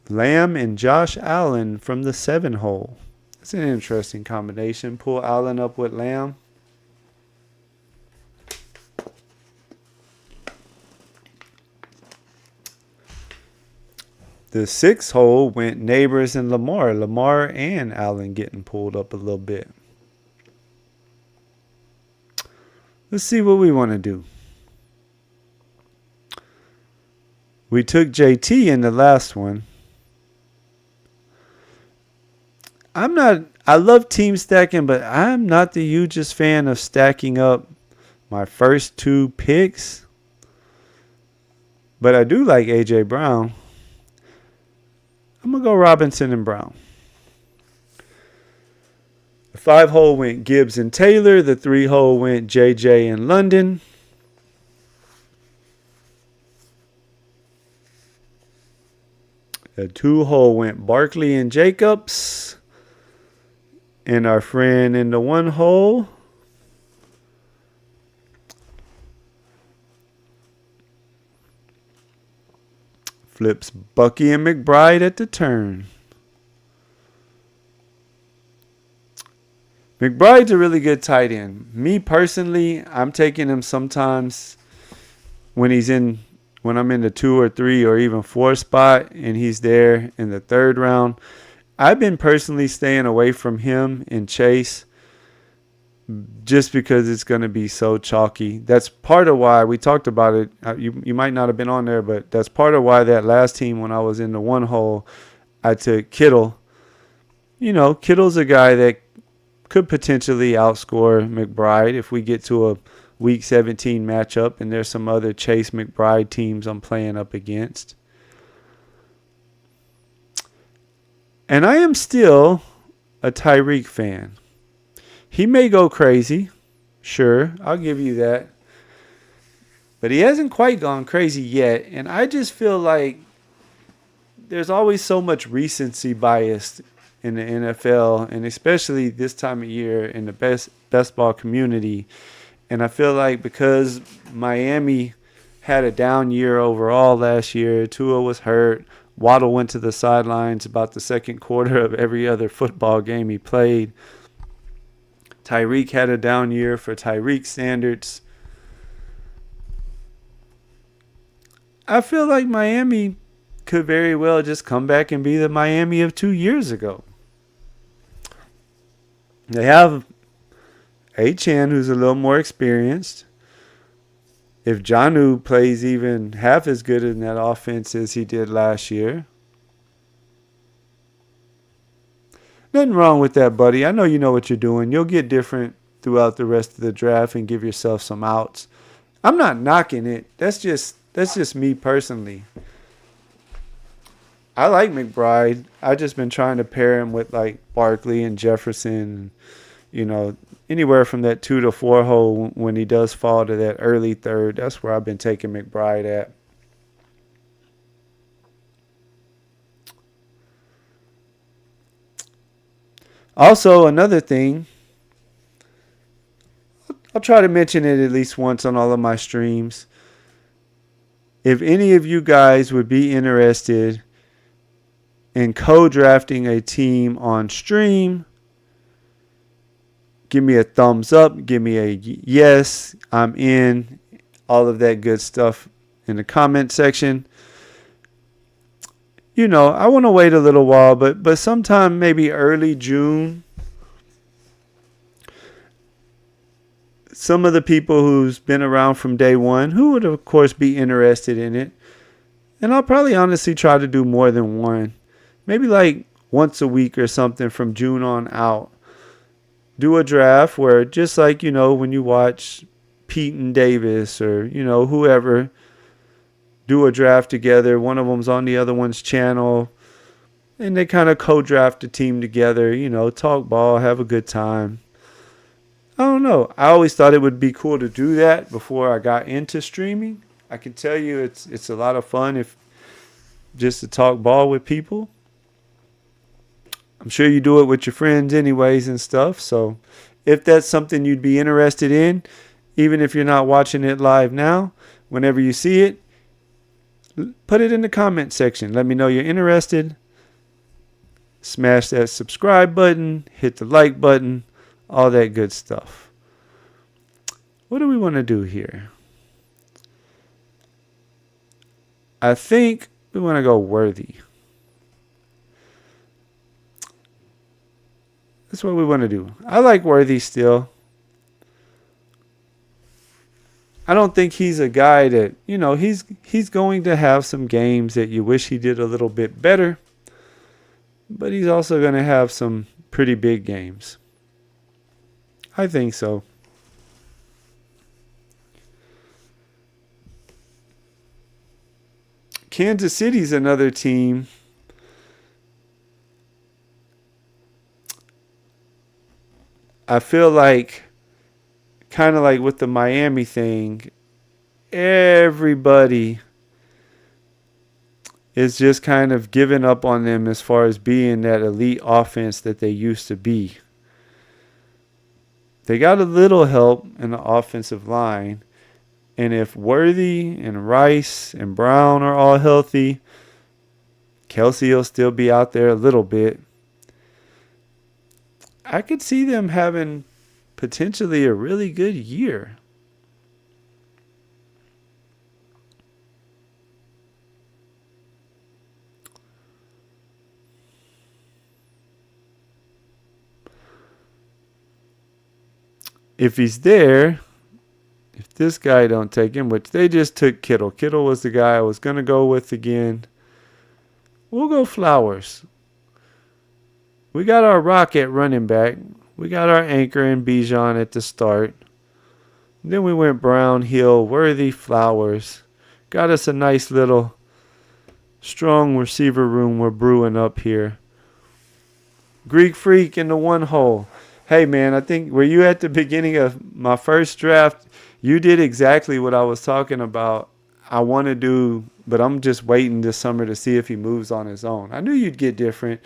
Lamb and Josh Allen from the 7 hole. That's an interesting combination. Pull Allen up with Lamb. The 6 hole went Neighbors and Lamar. Lamar and Allen getting pulled up a little bit. Let's see what we want to do. We took JT in the last one. I love team stacking, but I'm not the hugest fan of stacking up my first 2 picks. But I do like A.J. Brown. I'm going to go Robinson and Brown. The 5 hole went Gibbs and Taylor. The 3 hole went J.J. and London. The 2 hole went Barkley and Jacobs. And our friend in the 1 hole, flips Bucky and McBride at the turn. McBride's a really good tight end. Me personally, I'm taking him sometimes when I'm in the 2 or 3 or even 4 spot and he's there in the 3rd round. I've been personally staying away from him and Chase just because it's going to be so chalky. That's part of why we talked about it. You might not have been on there, but that's part of why that last team when I was in the 1 hole, I took Kittle. Kittle's a guy that could potentially outscore McBride if we get to a Week 17 matchup and there's some other Chase McBride teams I'm playing up against. And I am still a Tyreek fan. He may go crazy. Sure, I'll give you that. But he hasn't quite gone crazy yet. And I just feel like there's always so much recency bias in the NFL, and especially this time of year in the best ball community. And I feel like because Miami had a down year overall last year, Tua was hurt, Waddle went to the sidelines about the second quarter of every other football game he played. Tyreek had a down year for Tyreek standards. I feel like Miami could very well just come back and be the Miami of 2 years ago. They have Chan, who's a little more experienced. If Janu plays even half as good in that offense as he did last year, nothing wrong with that, buddy. I know you know what you're doing. You'll get different throughout the rest of the draft and give yourself some outs. I'm not knocking it. That's just me personally. I like McBride. I just been trying to pair him with like Barkley and Jefferson, you know, anywhere from that 2 to 4 hole when he does fall to that early third. That's where I've been taking McBride at. Also, another thing, I'll try to mention it at least once on all of my streams. If any of you guys would be interested in co-drafting a team on stream, give me a thumbs up, give me a yes, I'm in, all of that good stuff in the comment section. You know, I want to wait a little while, but sometime maybe early June, some of the people who's been around from day one, who would of course be interested in it, and I'll probably honestly try to do more than one, maybe like once a week or something from June on out. Do a draft where, just like, you know, when you watch Pete and Davis or, you know, whoever do a draft together, one of them's on the other one's channel, and they kind of co-draft a team together, you know, talk ball, have a good time. I don't know. I always thought it would be cool to do that before I got into streaming. I can tell you it's a lot of fun if just to talk ball with people. I'm sure you do it with your friends anyways and stuff. So if that's something you'd be interested in, even if you're not watching it live now, whenever you see it, put it in the comment section. Let me know you're interested. Smash that subscribe button, hit the like button, all that good stuff. What do we want to do here? I think we want to go Worthy. That's what we want to do. I like Worthy still. I don't think he's a guy that, you know, he's going to have some games that you wish he did a little bit better. But he's also going to have some pretty big games. I think so. Kansas City's another team. I feel like, kind of like with the Miami thing, everybody is just kind of giving up on them as far as being that elite offense that they used to be. They got a little help in the offensive line. And if Worthy and Rice and Brown are all healthy, Kelsey will still be out there a little bit. I could see them having potentially a really good year. If he's there, if this guy don't take him, which they just took Kittle. Kittle was the guy I was going to go with again. We'll go Flowers. We got our rock at running back. We got our anchor in Bijan at the start. Then we went Brown, Hill, Worthy, Flowers. Got us a nice little strong receiver room we're brewing up here. Greek Freak in the one hole. Hey, man, I think were you at the beginning of my first draft? You did exactly what I was talking about. I want to do, but I'm just waiting this summer to see if he moves on his own. I knew you'd get different.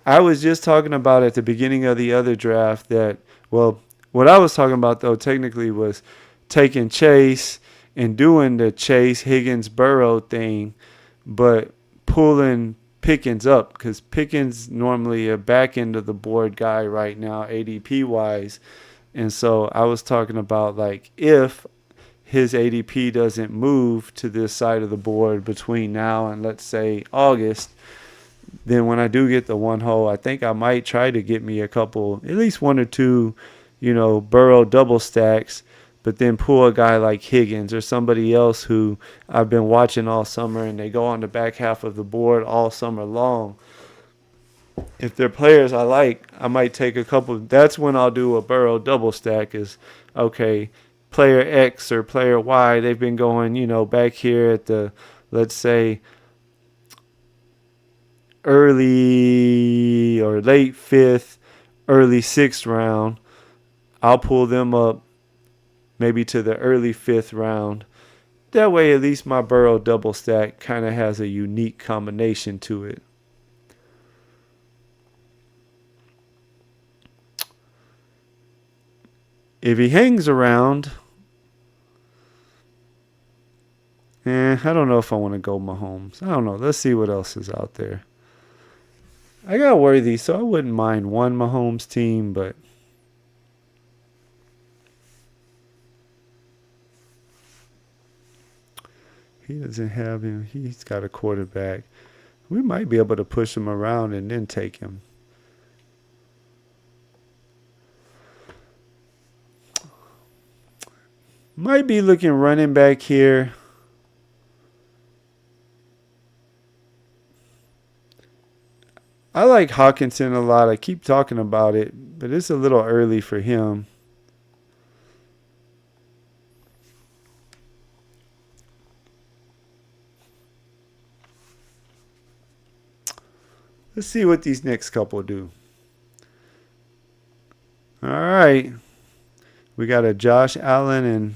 I was just talking about at the beginning of the other draft that, well, what I was talking about, though, technically was taking Chase and doing the Chase, Higgins, Burrow thing, but pulling Pickens up because Pickens normally a back end of the board guy right now, ADP-wise. And so I was talking about, like, if his ADP doesn't move to this side of the board between now and, let's say, August, then when I do get the one hole, I think I might try to get me a couple, at least one or two, Burrow double stacks, but then pull a guy like Higgins or somebody else who I've been watching all summer and they go on the back half of the board all summer long. If they're players I like, I might take a couple. That's when I'll do a Burrow double stack is, okay, player X or player Y, they've been going, back here at the, let's say, early or late fifth, early sixth round. I'll pull them up maybe to the early fifth round. That way, at least my Burrow double stack kind of has a unique combination to it. If he hangs around, I don't know if I want to go Mahomes. I don't know. Let's see what else is out there. I got Worthy, so I wouldn't mind one Mahomes team, but he doesn't have him. He's got a quarterback. We might be able to push him around and then take him. Might be looking running back here. I like Hawkinson a lot. I keep talking about it, but it's a little early for him. Let's see what these next couple do. All right. We got a Josh Allen and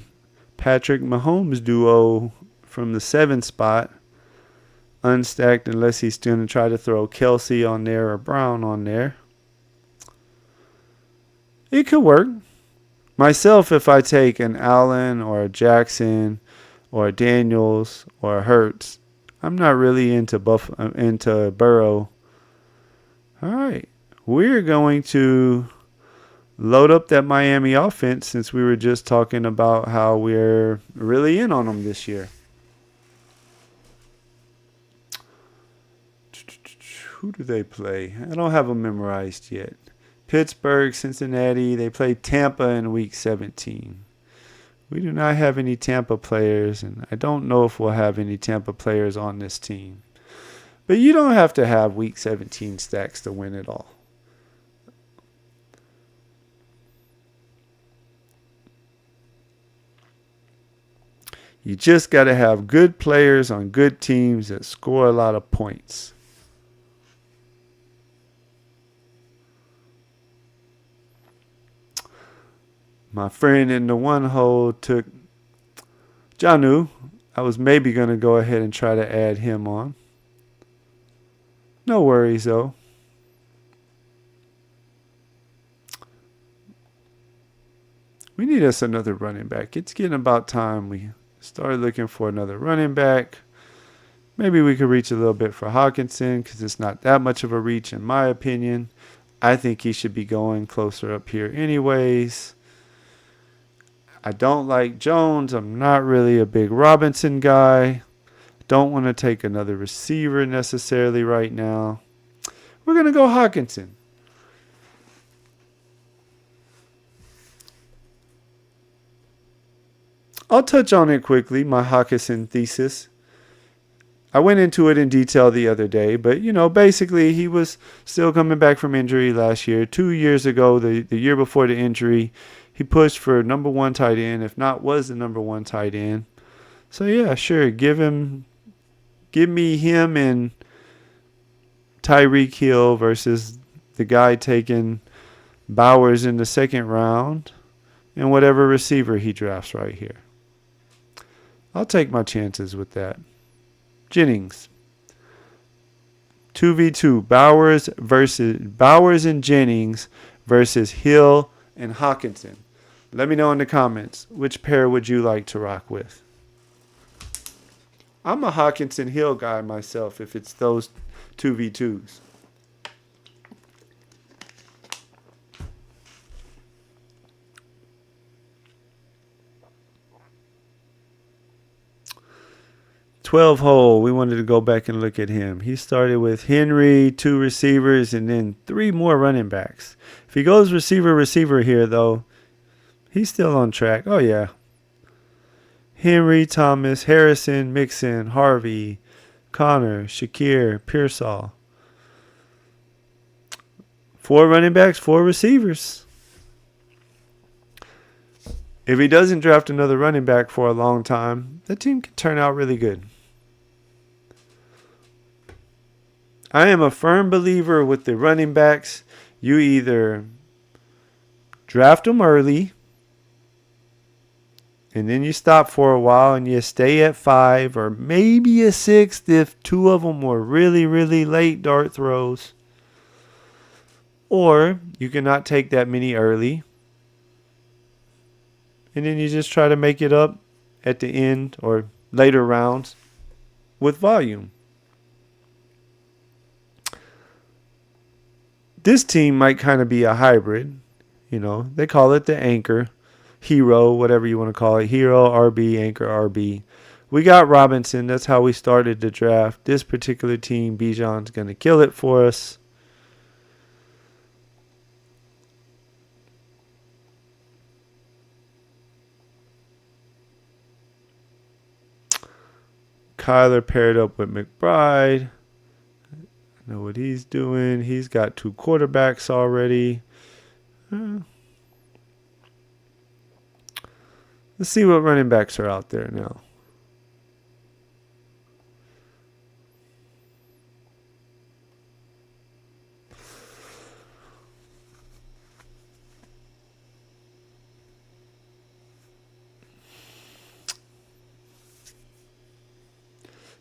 Patrick Mahomes duo from the 7 spot. Unstacked unless he's going to try to throw Kelsey on there or Brown on there. It could work. Myself, if I take an Allen or a Jackson or a Daniels or a Hurts, I'm not really into Burrow. All right. We're going to load up that Miami offense since we were just talking about how we're really in on them this year. Who do they play? I don't have them memorized yet. Pittsburgh, Cincinnati. They play Tampa in Week 17. We do not have any Tampa players, and I don't know if we'll have any Tampa players on this team. But you don't have to have Week 17 stacks to win it all. You just got to have good players on good teams that score a lot of points. My friend in the one hole took Janu. I was maybe going to go ahead and try to add him on. No worries, though. We need us another running back. It's getting about time we started looking for another running back. Maybe we could reach a little bit for Hawkinson because it's not that much of a reach in my opinion. I think he should be going closer up here anyways. I don't like Jones. I'm not really a big Robinson guy. Don't want to take another receiver necessarily right now. We're going to go Hawkinson. I'll touch on it quickly, my Hawkinson thesis. I went into it in detail the other day, but, basically he was still coming back from injury last year. 2 years ago, the year before the injury, he pushed for number 1 tight end, if not was the number 1 tight end. So, yeah, sure, give me him and Tyreek Hill versus the guy taking Bowers in the second round and whatever receiver he drafts right here. I'll take my chances with that. Jennings. 2v2. Bowers and Jennings versus Hill and Hawkinson. Let me know in the comments, which pair would you like to rock with? I'm a Hawkinson Hill guy myself if it's those 2v2s. 12 hole, we wanted to go back and look at him. He started with Henry, 2 receivers, and then 3 more running backs. If he goes receiver here, though, he's still on track. Oh, yeah. Henry, Thomas, Harrison, Mixon, Harvey, Connor, Shakir, Pearsall. 4 running backs, 4 receivers. If he doesn't draft another running back for a long time, the team can turn out really good. I am a firm believer with the running backs. You either draft them early, and then you stop for a while and you stay at 5 or maybe a 6th if 2 of them were really, really late dart throws. Or you cannot take that many early. And then you just try to make it up at the end or later rounds with volume. This team might kind of be a hybrid. You know, they call it the anchor, hero, whatever you want to call it. Hero, RB, anchor, RB. We got Robinson. That's how we started the draft. This particular team, Bijan's going to kill it for us. Kyler paired up with McBride. I know what he's doing. He's got 2 quarterbacks already. Let's see what running backs are out there now.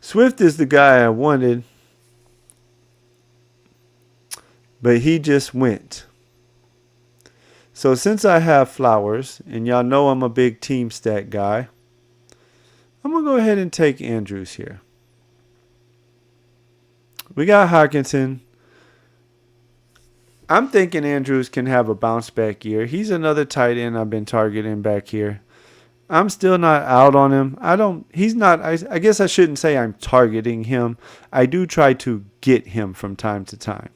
Swift is the guy I wanted, but he just went. So since I have Flowers, and y'all know I'm a big team stack guy, I'm going to go ahead and take Andrews here. We got Hockenson. I'm thinking Andrews can have a bounce back year. He's another tight end I've been targeting back here. I'm still not out on him. I guess I shouldn't say I'm targeting him. I do try to get him from time to time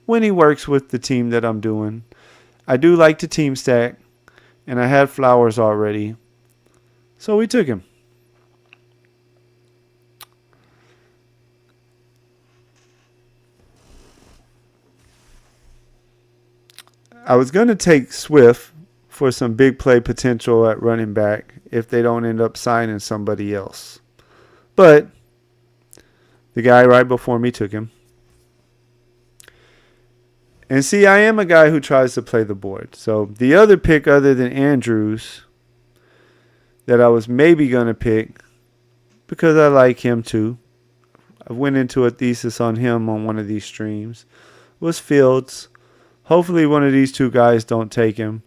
when he works with the team that I'm doing. I do like to team stack, and I had Flowers already. So we took him. I was going to take Swift for some big play potential at running back if they don't end up signing somebody else. But the guy right before me took him. And see, I am a guy who tries to play the board. So the other pick other than Andrews that I was maybe going to pick, because I like him too, I went into a thesis on him on one of these streams, was Fields. Hopefully one of these 2 guys don't take him.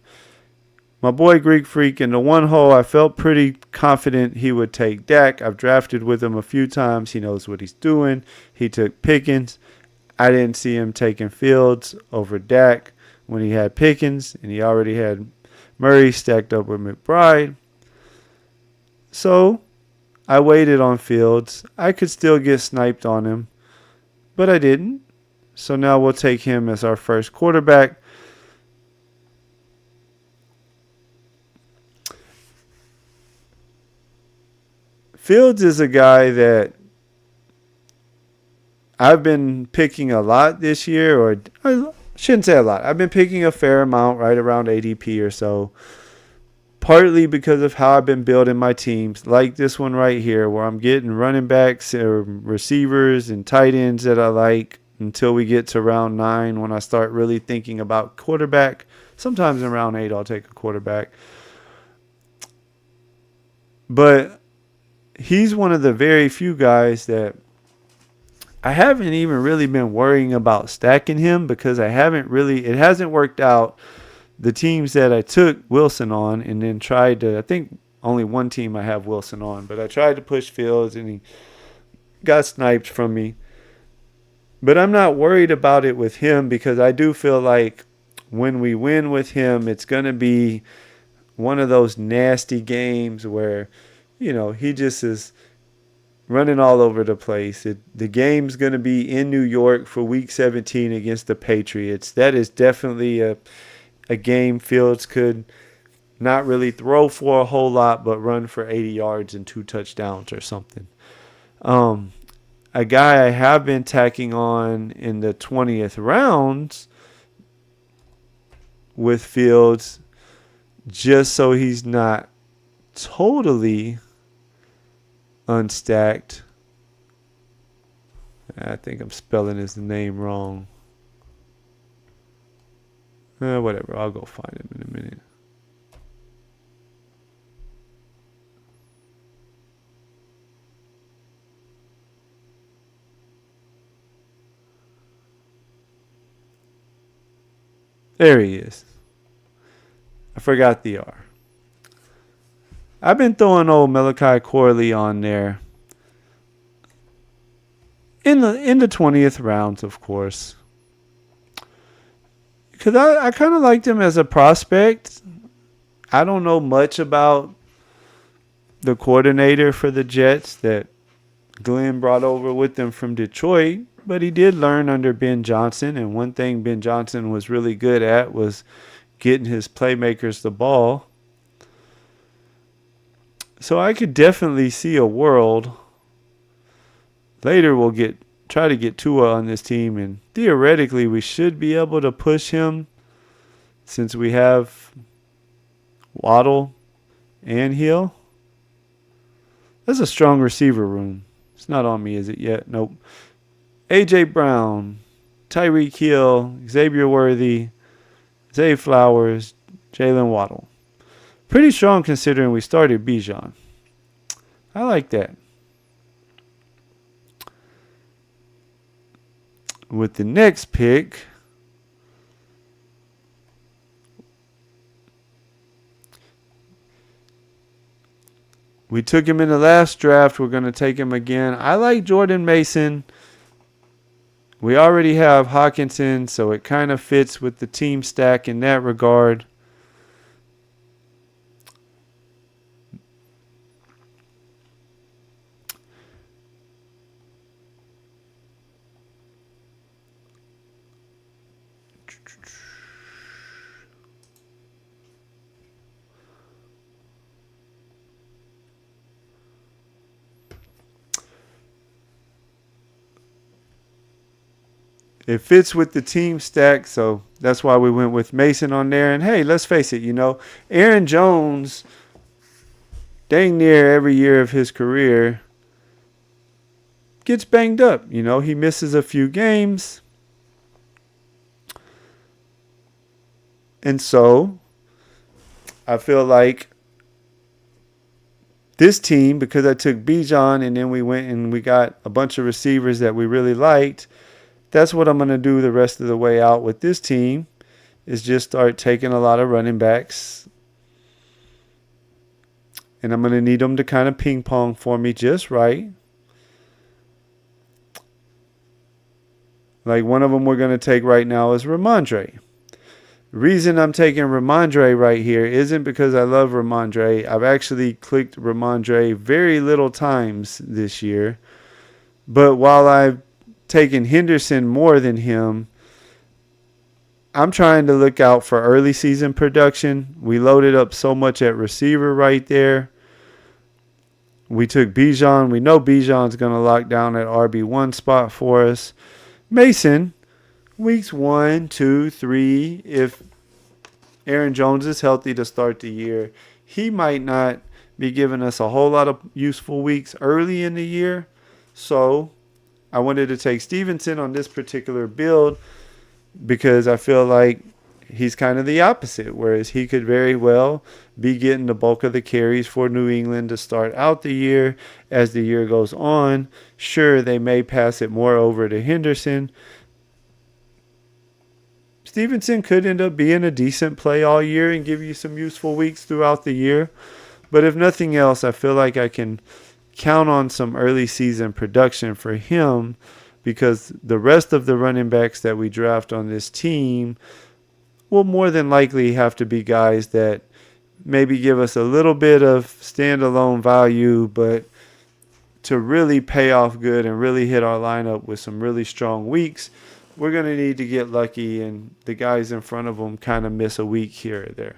My boy Greek Freak, in the 1 hole, I felt pretty confident he would take Dak. I've drafted with him a few times. He knows what he's doing. He took Pickens. I didn't see him taking Fields over Dak when he had Pickens, and he already had Murray stacked up with McBride. So I waited on Fields. I could still get sniped on him, but I didn't. So now we'll take him as our first quarterback. Fields is a guy that I've been picking a lot this year, or I shouldn't say a lot. I've been picking a fair amount, right around ADP or so. Partly because of how I've been building my teams, like this one right here, where I'm getting running backs or receivers and tight ends that I like until we get to round 9 when I start really thinking about quarterback. Sometimes in round 8 I'll take a quarterback. But he's one of the very few guys that I haven't even really been worrying about stacking him because it hasn't worked out. The teams that I took Wilson on and then tried to, I think only one team I have Wilson on, but I tried to push Fields and he got sniped from me. But I'm not worried about it with him because I do feel like when we win with him, it's going to be one of those nasty games where, he just is running all over the place. The game's going to be in New York for Week 17 against the Patriots. That is definitely a game Fields could not really throw for a whole lot, but run for 80 yards and 2 touchdowns or something. A guy I have been tacking on in the 20th rounds with Fields, just so he's not totally unstacked. I think I'm spelling his name wrong. Whatever, I'll go find him in a minute. There he is. I forgot the R. I've been throwing old Malachi Corley on there. In the 20th rounds, of course. Because I kind of liked him as a prospect. I don't know much about the coordinator for the Jets that Glenn brought over with them from Detroit. But he did learn under Ben Johnson, and one thing Ben Johnson was really good at was getting his playmakers the ball. So I could definitely see a world. Later we'll try to get Tua on this team, and theoretically we should be able to push him since we have Waddle and Hill. That's a strong receiver room. It's not on me, is it yet? Nope. A.J. Brown, Tyreek Hill, Xavier Worthy, Zay Flowers, Jalen Waddle. Pretty strong considering we started Bijan. I like that. With the next pick, we took him in the last draft. We're going to take him again. I like Jordan Mason. We already have Hawkinson, so it kind of fits with the team stack in that regard. It fits with the team stack, so that's why we went with Mason on there. And hey, let's face it, Aaron Jones, dang near every year of his career, gets banged up. He misses a few games. And so I feel like this team, because I took Bijan and then we went and we got a bunch of receivers that we really liked, that's what I'm going to do the rest of the way out with this team, is just start taking a lot of running backs. And I'm going to need them to kind of ping pong for me just right. Like one of them we're going to take right now is Ramondre. The reason I'm taking Ramondre right here isn't because I love Ramondre. I've actually clicked Ramondre very little times this year. But while I've taken Henderson more than him, I'm trying to look out for early season production. We loaded up so much at receiver right there. We took Bijan. We know Bijan's going to lock down that RB1 spot for us. Mason, weeks 1, 2, 3, if Aaron Jones is healthy to start the year, he might not be giving us a whole lot of useful weeks early in the year. So I wanted to take Stevenson on this particular build because I feel like he's kind of the opposite, whereas he could very well be getting the bulk of the carries for New England to start out the year. As the year goes on, sure, they may pass it more over to Henderson. Stevenson could end up being a decent play all year and give you some useful weeks throughout the year. But if nothing else, I feel like I can count on some early season production for him, because the rest of the running backs that we draft on this team will more than likely have to be guys that maybe give us a little bit of standalone value, but to really pay off good and really hit our lineup with some really strong weeks, we're going to need to get lucky and the guys in front of them kind of miss a week here or there.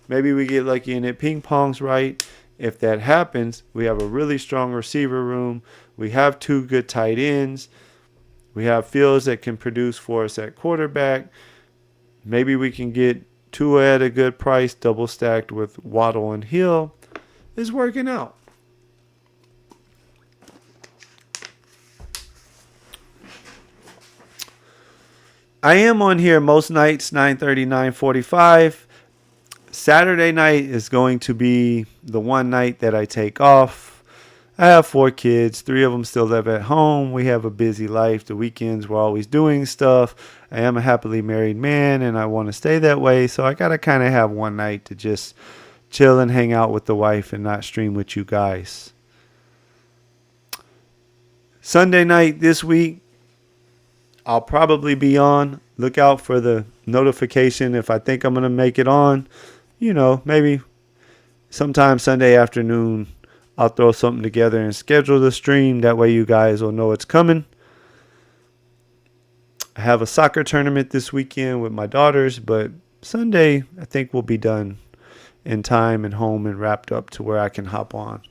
Maybe we get lucky and it ping pongs right. If that happens, we have a really strong receiver room. We have 2 good tight ends. We have Fields that can produce for us at quarterback. Maybe we can get Tua at a good price, double stacked with Waddle and Hill. It's working out. I am on here most nights, 9:30, 9:45. Saturday night is going to be the one night that I take off. I have 4 kids. 3 of them still live at home. We have a busy life. The weekends we're always doing stuff. I am a happily married man and I want to stay that way. So I got to kind of have one night to just chill and hang out with the wife and not stream with you guys. Sunday night this week, I'll probably be on. Look out for the notification if I think I'm going to make it on. You know, maybe sometime Sunday afternoon, I'll throw something together and schedule the stream. That way you guys will know it's coming. I have a soccer tournament this weekend with my daughters, but Sunday I think we'll be done in time and home and wrapped up to where I can hop on.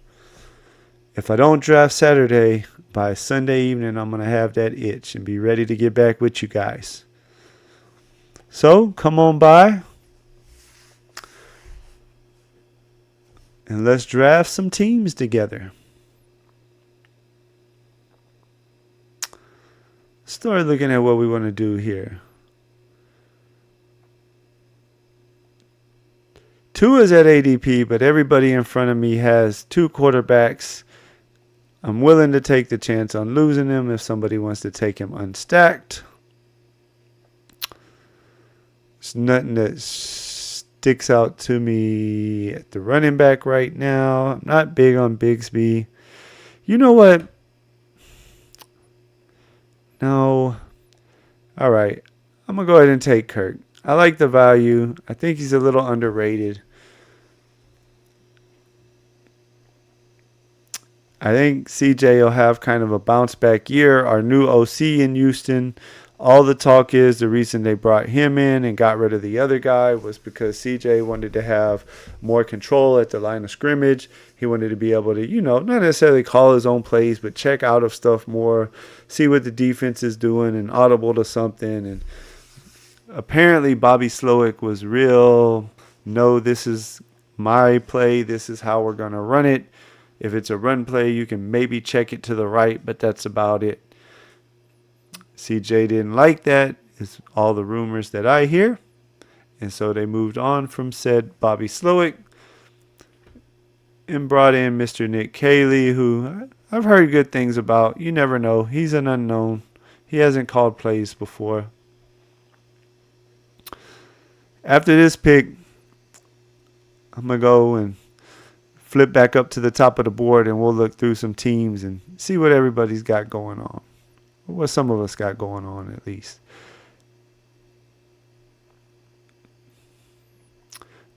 If I don't draft Saturday, by Sunday evening, I'm going to have that itch and be ready to get back with you guys. So, come on by. And let's draft some teams together. Start looking at what we want to do here. Tua's at ADP, but everybody in front of me has 2 quarterbacks. I'm willing to take the chance on losing him if somebody wants to take him unstacked. There's nothing that sticks out to me at the running back right now. I'm not big on Bigsby. You know what? No. All right. I'm going to go ahead and take Kirk. I like the value. I think he's a little underrated. I think CJ will have kind of a bounce back year. Our new OC in Houston, all the talk is the reason they brought him in and got rid of the other guy was because CJ wanted to have more control at the line of scrimmage. He wanted to be able to, not necessarily call his own plays, but check out of stuff more, see what the defense is doing and audible to something. And apparently Bobby Slowick was real. No, this is my play. This is how we're going to run it. If it's a run play, you can maybe check it to the right, but that's about it. CJ didn't like that, is all the rumors that I hear. And so they moved on from said Bobby Slowick and brought in Mr. Nick Caley, who I've heard good things about. You never know. He's an unknown. He hasn't called plays before. After this pick, I'm going to go and flip back up to the top of the board and we'll look through some teams and see what everybody's got going on. What some of us got going on at least.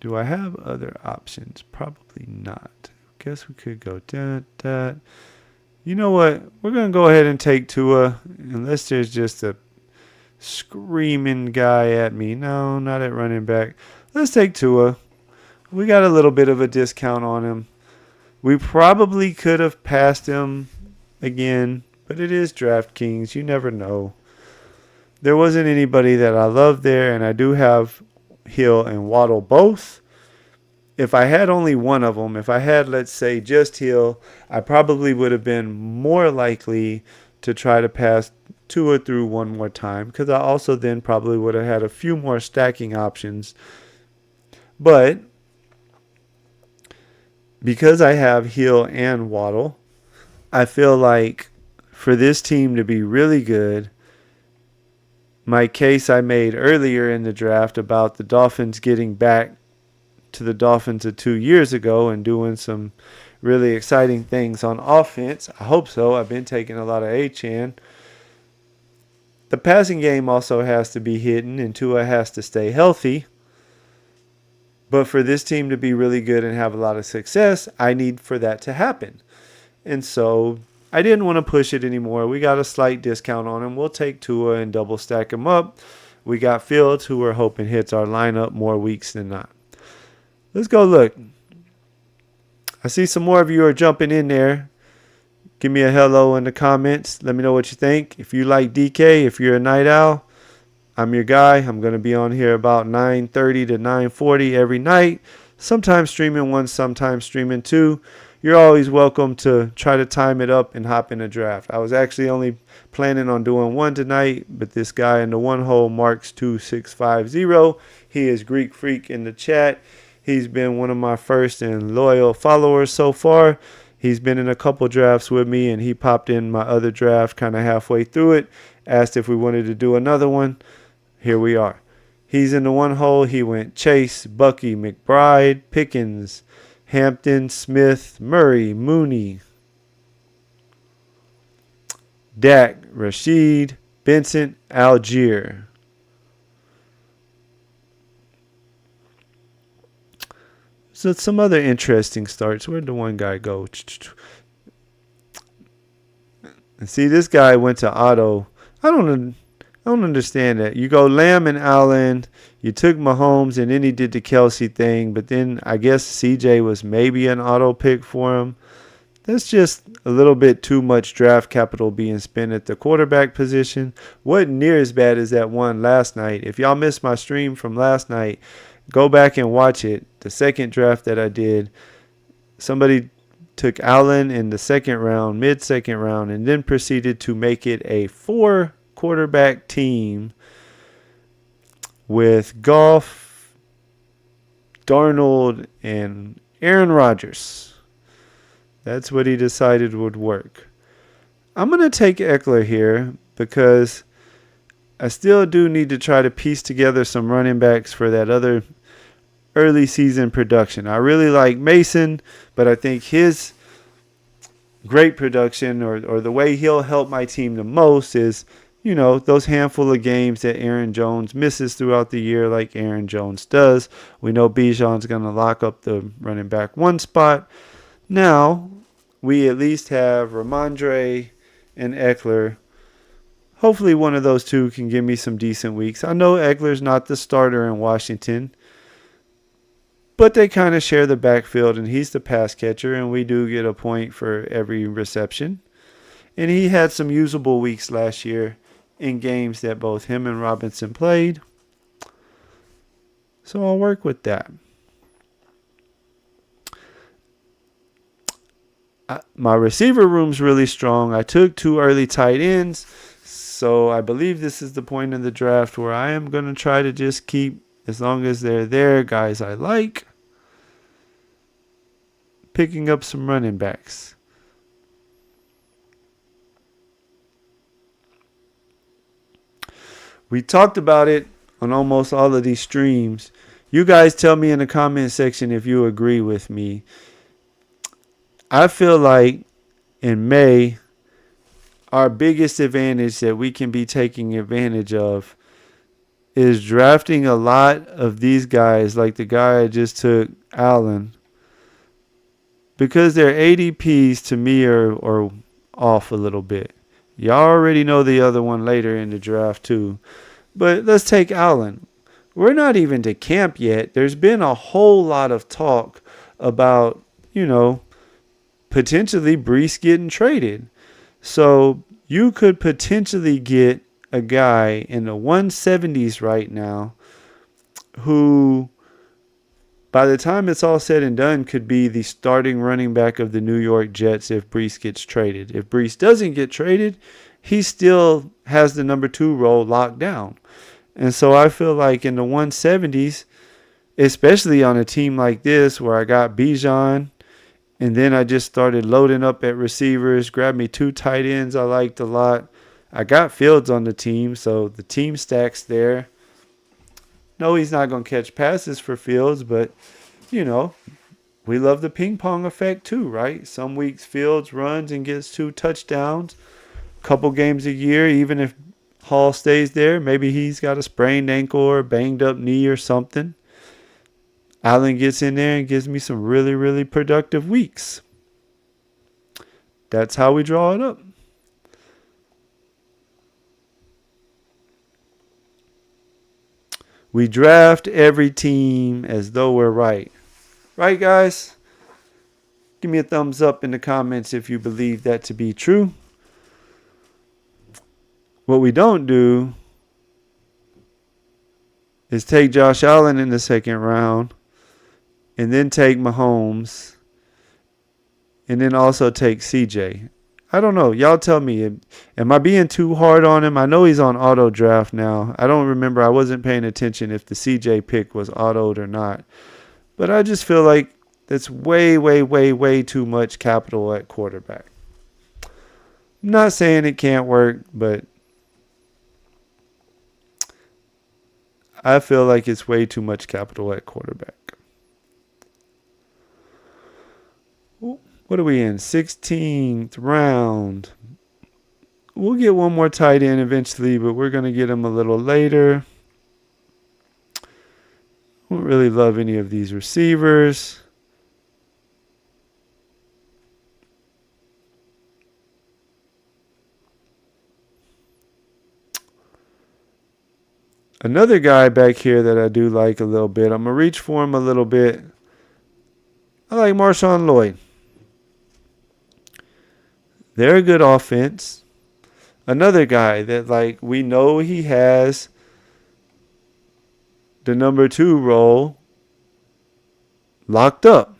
Do I have other options? Probably not. Guess we could go that. You know what? We're going to go ahead and take Tua unless there's just a screaming guy at me. No, not at running back. Let's take Tua. We got a little bit of a discount on him. We probably could have passed him again, but it is DraftKings. You never know. There wasn't anybody that I loved there, and I do have Hill and Waddle both. If I had only one of them, if I had, let's say, just Hill, I probably would have been more likely to try to pass Tua through one more time because I also then probably would have had a few more stacking options. But because I have Hill and Waddle, I feel like for this team to be really good, my case I made earlier in the draft about the Dolphins getting back to the Dolphins of 2 years ago and doing some really exciting things on offense. I hope so. I've been taking a lot of Achane. The passing game also has to be hidden and Tua has to stay healthy. But for this team to be really good and have a lot of success, I need for that to happen. And so I didn't want to push it anymore. We got a slight discount on him. We'll take Tua and double stack him up. We got Fields, who we're hoping hits our lineup more weeks than not. Let's go look. I see some more of you are jumping in there. Give me a hello in the comments. Let me know what you think. If you like DK, if you're a night owl, I'm your guy. I'm going to be on here about 9:30 to 9:40 every night. Sometimes streaming one, sometimes streaming two. You're always welcome to try to time it up and hop in a draft. I was actually only planning on doing one tonight, but this guy in the one hole, Marks2650, he is Greek Freak in the chat. He's been one of my first and loyal followers so far. He's been in a couple drafts with me, and he popped in my other draft kind of halfway through it, asked if we wanted to do another one. Here we are. He's in the one hole. He went Chase, Bucky, McBride, Pickens, Hampton, Smith, Murray, Mooney, Dak, Rashid, Benson, Algier. So some other interesting starts. Where'd the one guy go? And see, this guy went to auto. I don't understand that. You go Lamb and Allen. You took Mahomes, and then he did the Kelsey thing. But then I guess CJ was maybe an auto pick for him. That's just a little bit too much draft capital being spent at the quarterback position. Wasn't near as bad as that one last night. If y'all missed my stream from last night, go back and watch it. The second draft that I did, somebody took Allen in the second round, mid-second round, and then proceeded to make it a 4-quarterback team with Goff, Darnold, and Aaron Rodgers. That's what he decided would work. I'm going to take Eckler here because I still do need to try to piece together some running backs for that other early season production. I really like Mason, but I think his great production or the way he'll help my team the most is, you know, those handful of games that Aaron Jones misses throughout the year like Aaron Jones does. We know Bijan's going to lock up the running back one spot. Now, we at least have Ramondre and Eckler. Hopefully one of those two can give me some decent weeks. I know Eckler's not the starter in Washington, but they kind of share the backfield, and he's the pass catcher, and we do get a point for every reception. And he had some usable weeks last year in games that both him and Robinson played. So I'll work with that. My receiver room's really strong. I took 2 early tight ends, so I believe this is the point in the draft where I am going to try to just keep, as long as they're there, guys I like, picking up some running backs. We talked about it on almost all of these streams. You guys tell me in the comment section if you agree with me. I feel like in May, our biggest advantage that we can be taking advantage of is drafting a lot of these guys, like the guy I just took, Allen, because their ADPs to me are off a little bit. Y'all already know the other one later in the draft too. But let's take Allen. We're not even to camp yet. There's been a whole lot of talk about, you know, potentially Breece getting traded. So you could potentially get a guy in the 170s right now who, by the time it's all said and done, could be the starting running back of the New York Jets if Breece gets traded. If Breece doesn't get traded, he still has the number 2 role locked down. And so I feel like in the 170s, especially on a team like this where I got Bijan, and then I just started loading up at receivers, grabbed me 2 tight ends I liked a lot. I got Fields on the team, so the team stack's there. No, he's not going to catch passes for Fields, but, you know, we love the ping pong effect too, right? Some weeks Fields runs and gets 2 touchdowns. Couple games a year, even if Hall stays there, maybe he's got a sprained ankle or banged up knee or something. Allen gets in there and gives me some really, really productive weeks. That's how we draw it up. We draft every team as though we're right. Right, guys? Give me a thumbs up in the comments if you believe that to be true. What we don't do is take Josh Allen in the second round and then take Mahomes and then also take CJ. I don't know. Y'all tell me. Am I being too hard on him? I know he's on auto draft now. I don't remember. I wasn't paying attention if the CJ pick was autoed or not. But I just feel like that's way, way, way, way too much capital at quarterback. I'm not saying it can't work, but I feel like it's way too much capital at quarterback. What are we in? 16th round. We'll get one more tight end eventually, but we're going to get him a little later. I don't really love any of these receivers. Another guy back here that I do like a little bit. I'm going to reach for him a little bit. I like Marshawn Lloyd. They're a good offense. Another guy that, like, we know he has the number 2 role locked up.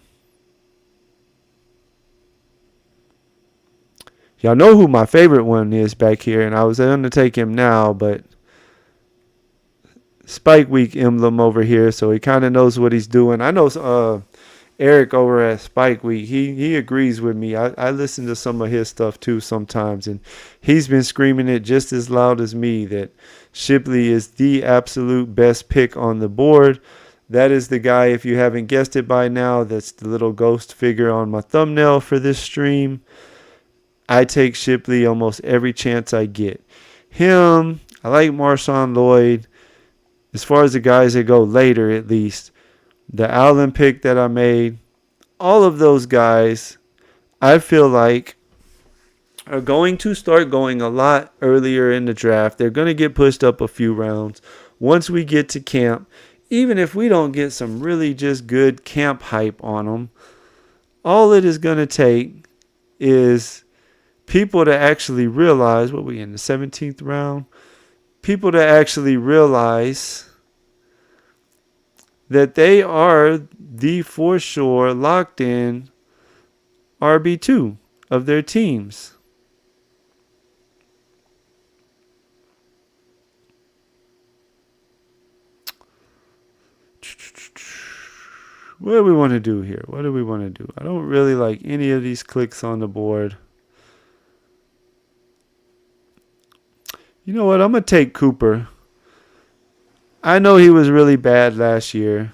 Y'all know who my favorite one is back here, and I was going to take him now, but Spike Week emblem over here, so he kind of knows what he's doing. I know Eric over at Spike Week, he agrees with me. I listen to some of his stuff too sometimes, and he's been screaming it just as loud as me that Shipley is the absolute best pick on the board. That is the guy, if you haven't guessed it by now, that's the little ghost figure on my thumbnail for this stream. I take Shipley almost every chance I get. Him, I like Marshawn Lloyd. As far as the guys that go later, at least, the Allen pick that I made, all of those guys, I feel like are going to start going a lot earlier in the draft. They're going to get pushed up a few rounds. Once we get to camp, even if we don't get some really just good camp hype on them, all it is going to take is people to actually realize, what we in the 17th round? People to actually realize that they are the for sure locked in RB2 of their teams. What do we want to do here? What do we want to do? I don't really like any of these clicks on the board. You know what? I'm going to take Cooper. I know he was really bad last year.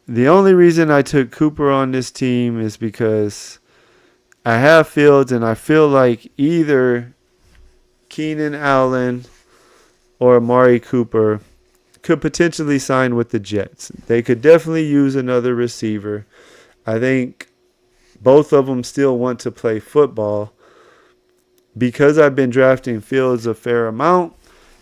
The only reason I took Cooper on this team is because I have Fields, and I feel like either Keenan Allen or Amari Cooper could potentially sign with the Jets. They could definitely use another receiver. I think both of them still want to play football. Because I've been drafting Fields a fair amount,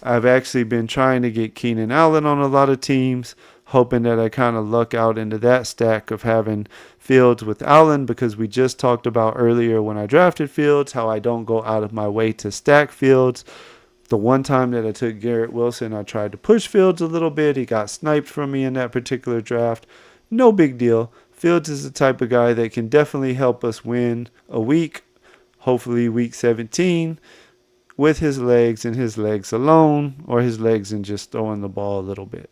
I've actually been trying to get Keenan Allen on a lot of teams, hoping that I kind of luck out into that stack of having Fields with Allen, because we just talked about earlier when I drafted Fields how I don't go out of my way to stack Fields. The one time that I took Garrett Wilson, I tried to push Fields a little bit. He got sniped from me in that particular draft. No big deal. Fields is the type of guy that can definitely help us win a week, hopefully week 17, with his legs and his legs alone, or his legs and just throwing the ball a little bit.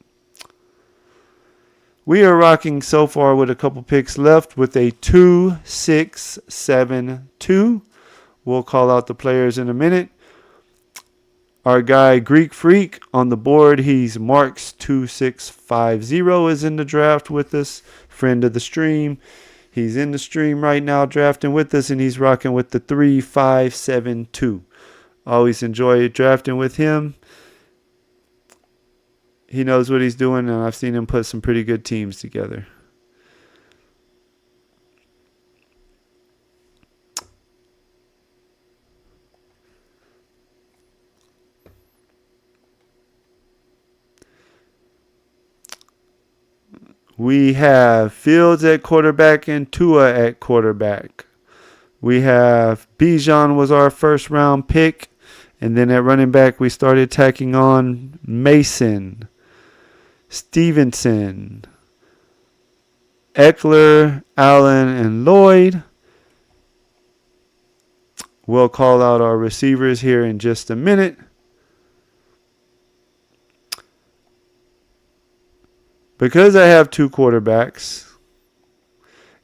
We are rocking so far with a couple picks left with a 2-6-7-2. We'll call out the players in a minute. Our guy Greek Freak on the board, he's Marks2650 is in the draft with us, friend of the stream. He's in the stream right now drafting with us, and he's rocking with the 3-5-7-2. Always enjoy drafting with him. he knows what he's doing, and I've seen him put some pretty good teams together. We have Fields at quarterback and Tua at quarterback. We have Bijan was our first round pick. And then at running back, we started tacking on Mason, Stevenson, Eckler, Allen, and Lloyd. We'll call out our receivers here in just a minute. Because I have two quarterbacks,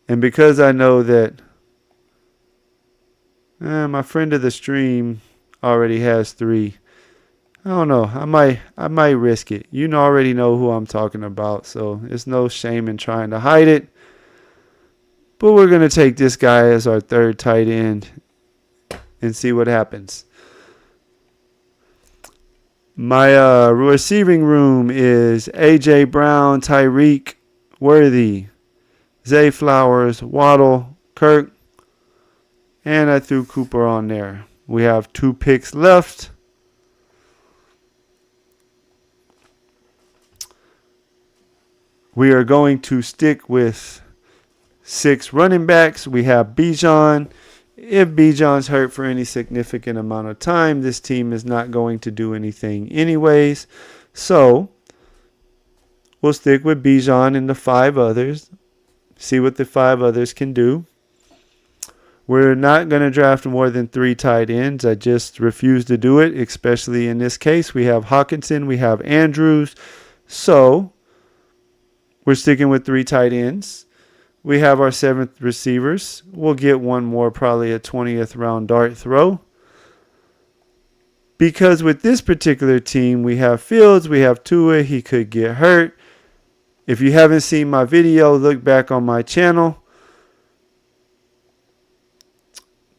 and because I know that my friend of the stream already has three, I don't know. I might risk it. You already know who I'm talking about, so there's no shame in trying to hide it. But we're going to take this guy as our third tight end and see what happens. My receiving room is A.J. Brown, Tyreek, Worthy, Zay Flowers, Waddle, Kirk, and I threw Cooper on there. We have 2 picks left. We are going to stick with 6 running backs. We have Bijan. If Bijan's hurt for any significant amount of time, this team is not going to do anything anyways. So we'll stick with Bijan and the 5 others. See what the 5 others can do. We're not going to draft more than 3 tight ends. I just refuse to do it, especially in this case. We have Hawkinson, we have Andrews. So we're sticking with 3 tight ends. We have our 7th receivers. We'll get one more, probably a 20th round dart throw. Because with this particular team, we have Fields, we have Tua. He could get hurt. If you haven't seen my video, look back on my channel.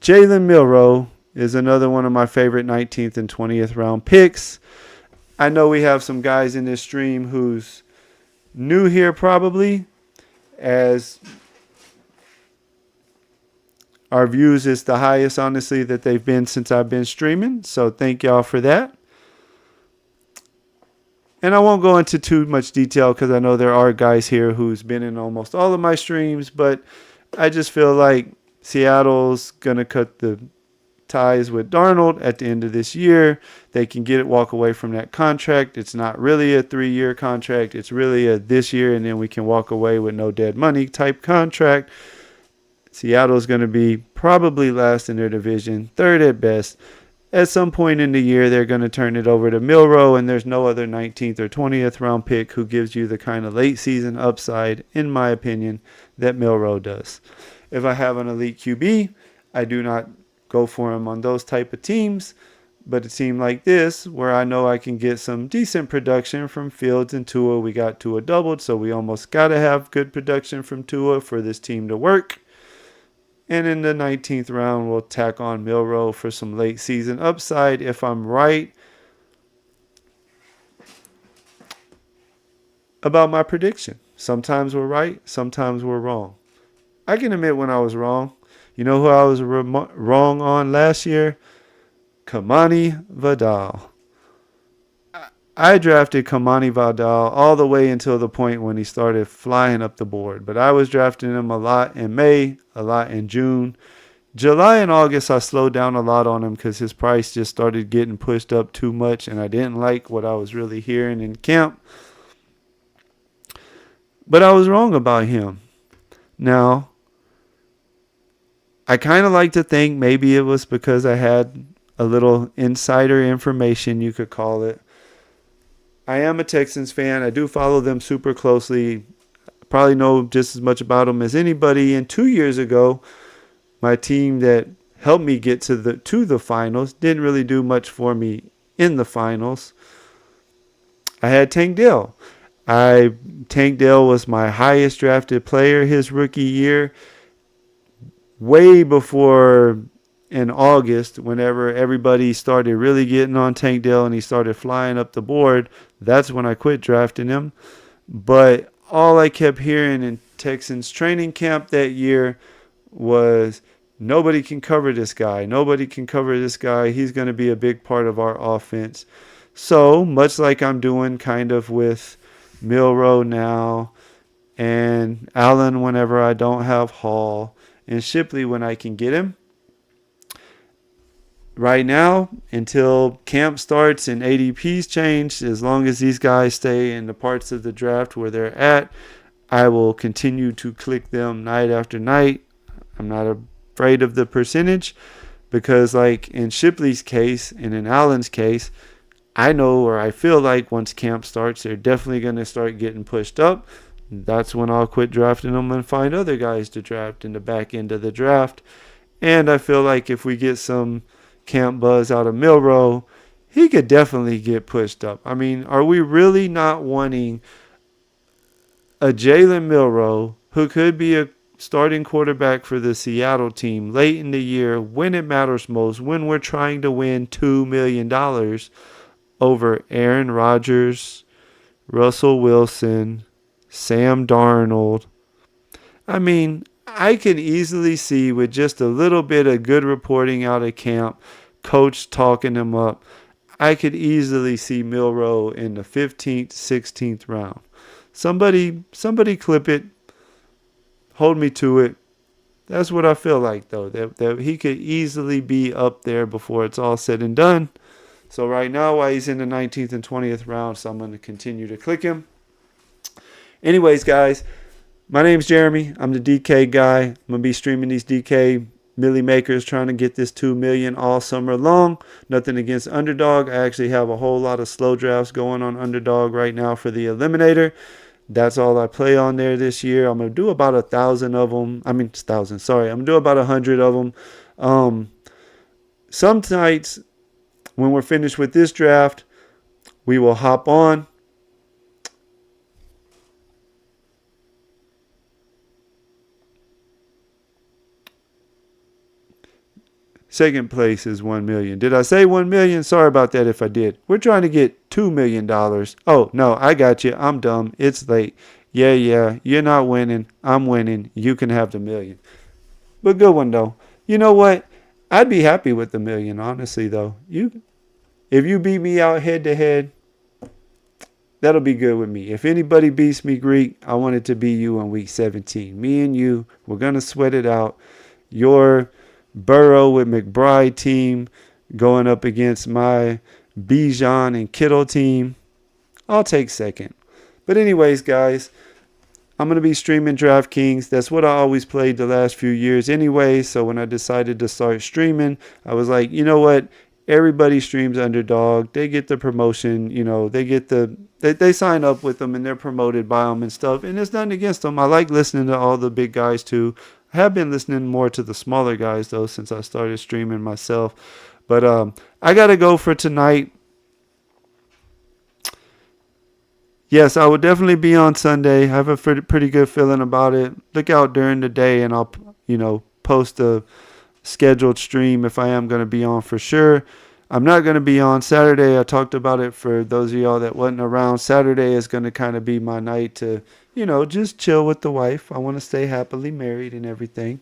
Jalen Milroe is another one of my favorite 19th and 20th round picks. I know we have some guys in this stream who's new here probably, as our views is the highest, honestly, that they've been since I've been streaming. So thank y'all for that. And I won't go into too much detail because I know there are guys here who's been in almost all of my streams, but I just feel like Seattle's going to cut the ties with Darnold at the end of this year. They can walk away from that contract. It's not really a 3-year contract. It's really a this year, and then we can walk away with no dead money type contract. Seattle's going to be probably last in their division, 3rd at best. At some point in the year, they're going to turn it over to Milroe, and there's no other 19th or 20th round pick who gives you the kind of late season upside, in my opinion, that Milroe does. If I have an elite QB, I do not go for him on those type of teams. But a team like this, where I know I can get some decent production from Fields and Tua, we got Tua doubled, so we almost got to have good production from Tua for this team to work. And in the 19th round, we'll tack on Milroe for some late season upside if I'm right about my prediction. Sometimes we're right, sometimes we're wrong. I can admit when I was wrong. You know who I was wrong on last year? Kamani Vidal. I drafted Kamani Vidal all the way until the point when he started flying up the board. But I was drafting him a lot in May, a lot in June. July and August, I slowed down a lot on him because his price just started getting pushed up too much, and I didn't like what I was really hearing in camp. But I was wrong about him. Now, I kind of like to think maybe it was because I had a little insider information, you could call it. I am a Texans fan. I do follow them super closely. Probably know just as much about them as anybody. And 2 years ago, my team that helped me get to the finals didn't really do much for me in the finals. I had Tank Dell. Tank Dell was my highest drafted player his rookie year. Way before in August, whenever everybody started really getting on Tank Dell and he started flying up the board. That's when I quit drafting him. But all I kept hearing in Texans training camp that year was nobody can cover this guy. Nobody can cover this guy. He's going to be a big part of our offense. So, much like I'm doing kind of with Milroe now, and Allen whenever I don't have Hall, and Shipley when I can get him. Right now, until camp starts and ADP's changed, as long as these guys stay in the parts of the draft where they're at, I will continue to click them night after night. I'm not afraid of the percentage because, like in Shipley's case and in Allen's case, I know or I feel like once camp starts, they're definitely going to start getting pushed up. That's when I'll quit drafting them and find other guys to draft in the back end of the draft. And I feel like if we get some camp buzz out of Milroe, he could definitely get pushed up. I mean, are we really not wanting a Jalen Milroe who could be a starting quarterback for the Seattle team late in the year when it matters most, when we're trying to win $2 million over Aaron Rodgers, Russell Wilson, Sam Darnold? I mean, I can easily see with just a little bit of good reporting out of camp, coach talking him up, I could easily see Milroe in the 15th, 16th round. Somebody clip it, hold me to it. That's what I feel like, though, that he could easily be up there before it's all said and done. So right now, while he's in the 19th and 20th round, so I'm going to continue to click him. Anyways, guys, my name's Jeremy. I'm the DK guy. I'm going to be streaming these DK Millie Makers, trying to get this 2 million all summer long. Nothing against Underdog. I actually have a whole lot of slow drafts going on Underdog right now for the Eliminator. That's all I play on there this year. I'm going to do about 1,000 of them. I mean, 1,000, sorry. I'm going to do about 100 of them. Some nights, when we're finished with this draft, we will hop on. Second place is 1 million. Did I say 1 million? Sorry about that if I did. We're trying to get $2 million. Oh, no, I got you. I'm dumb. It's late. Yeah, you're not winning. I'm winning. You can have the million. But good one, though. You know what? I'd be happy with the million, honestly, though. If you beat me out head to head, that'll be good with me. If anybody beats me, Greek, I want it to be you in week 17. Me and you, we're going to sweat it out. Your Burrow with McBride team going up against my Bijan and Kittle team. I'll take second. But anyways, guys, I'm going to be streaming DraftKings. That's what I always played the last few years anyway. So when I decided to start streaming, I was like, you know what? Everybody streams Underdog. They get the promotion, they sign up with them and they're promoted by them and stuff. And there's nothing against them. I like listening to all the big guys too. I have been listening more to the smaller guys though since I started streaming myself. But I got to go for tonight. Yes, I will definitely be on Sunday. I have a pretty good feeling about it. Look out during the day and I'll, post a scheduled stream if I am going to be on for sure. I'm not going to be on Saturday. I talked about it for those of y'all that wasn't around. Saturday is going to kind of be my night to, just chill with the wife. I want to stay happily married and everything.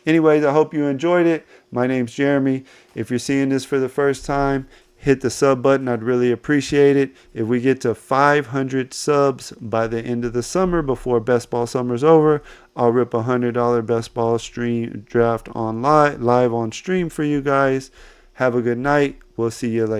Anyways, I hope you enjoyed it. My name's Jeremy. If you're seeing this for the first time, hit the sub button. I'd really appreciate it. If we get to 500 subs by the end of the summer, before Best Ball Summer's over, I'll rip a $100 Best Ball stream draft on live on stream for you guys. Have a good night. We'll see you later.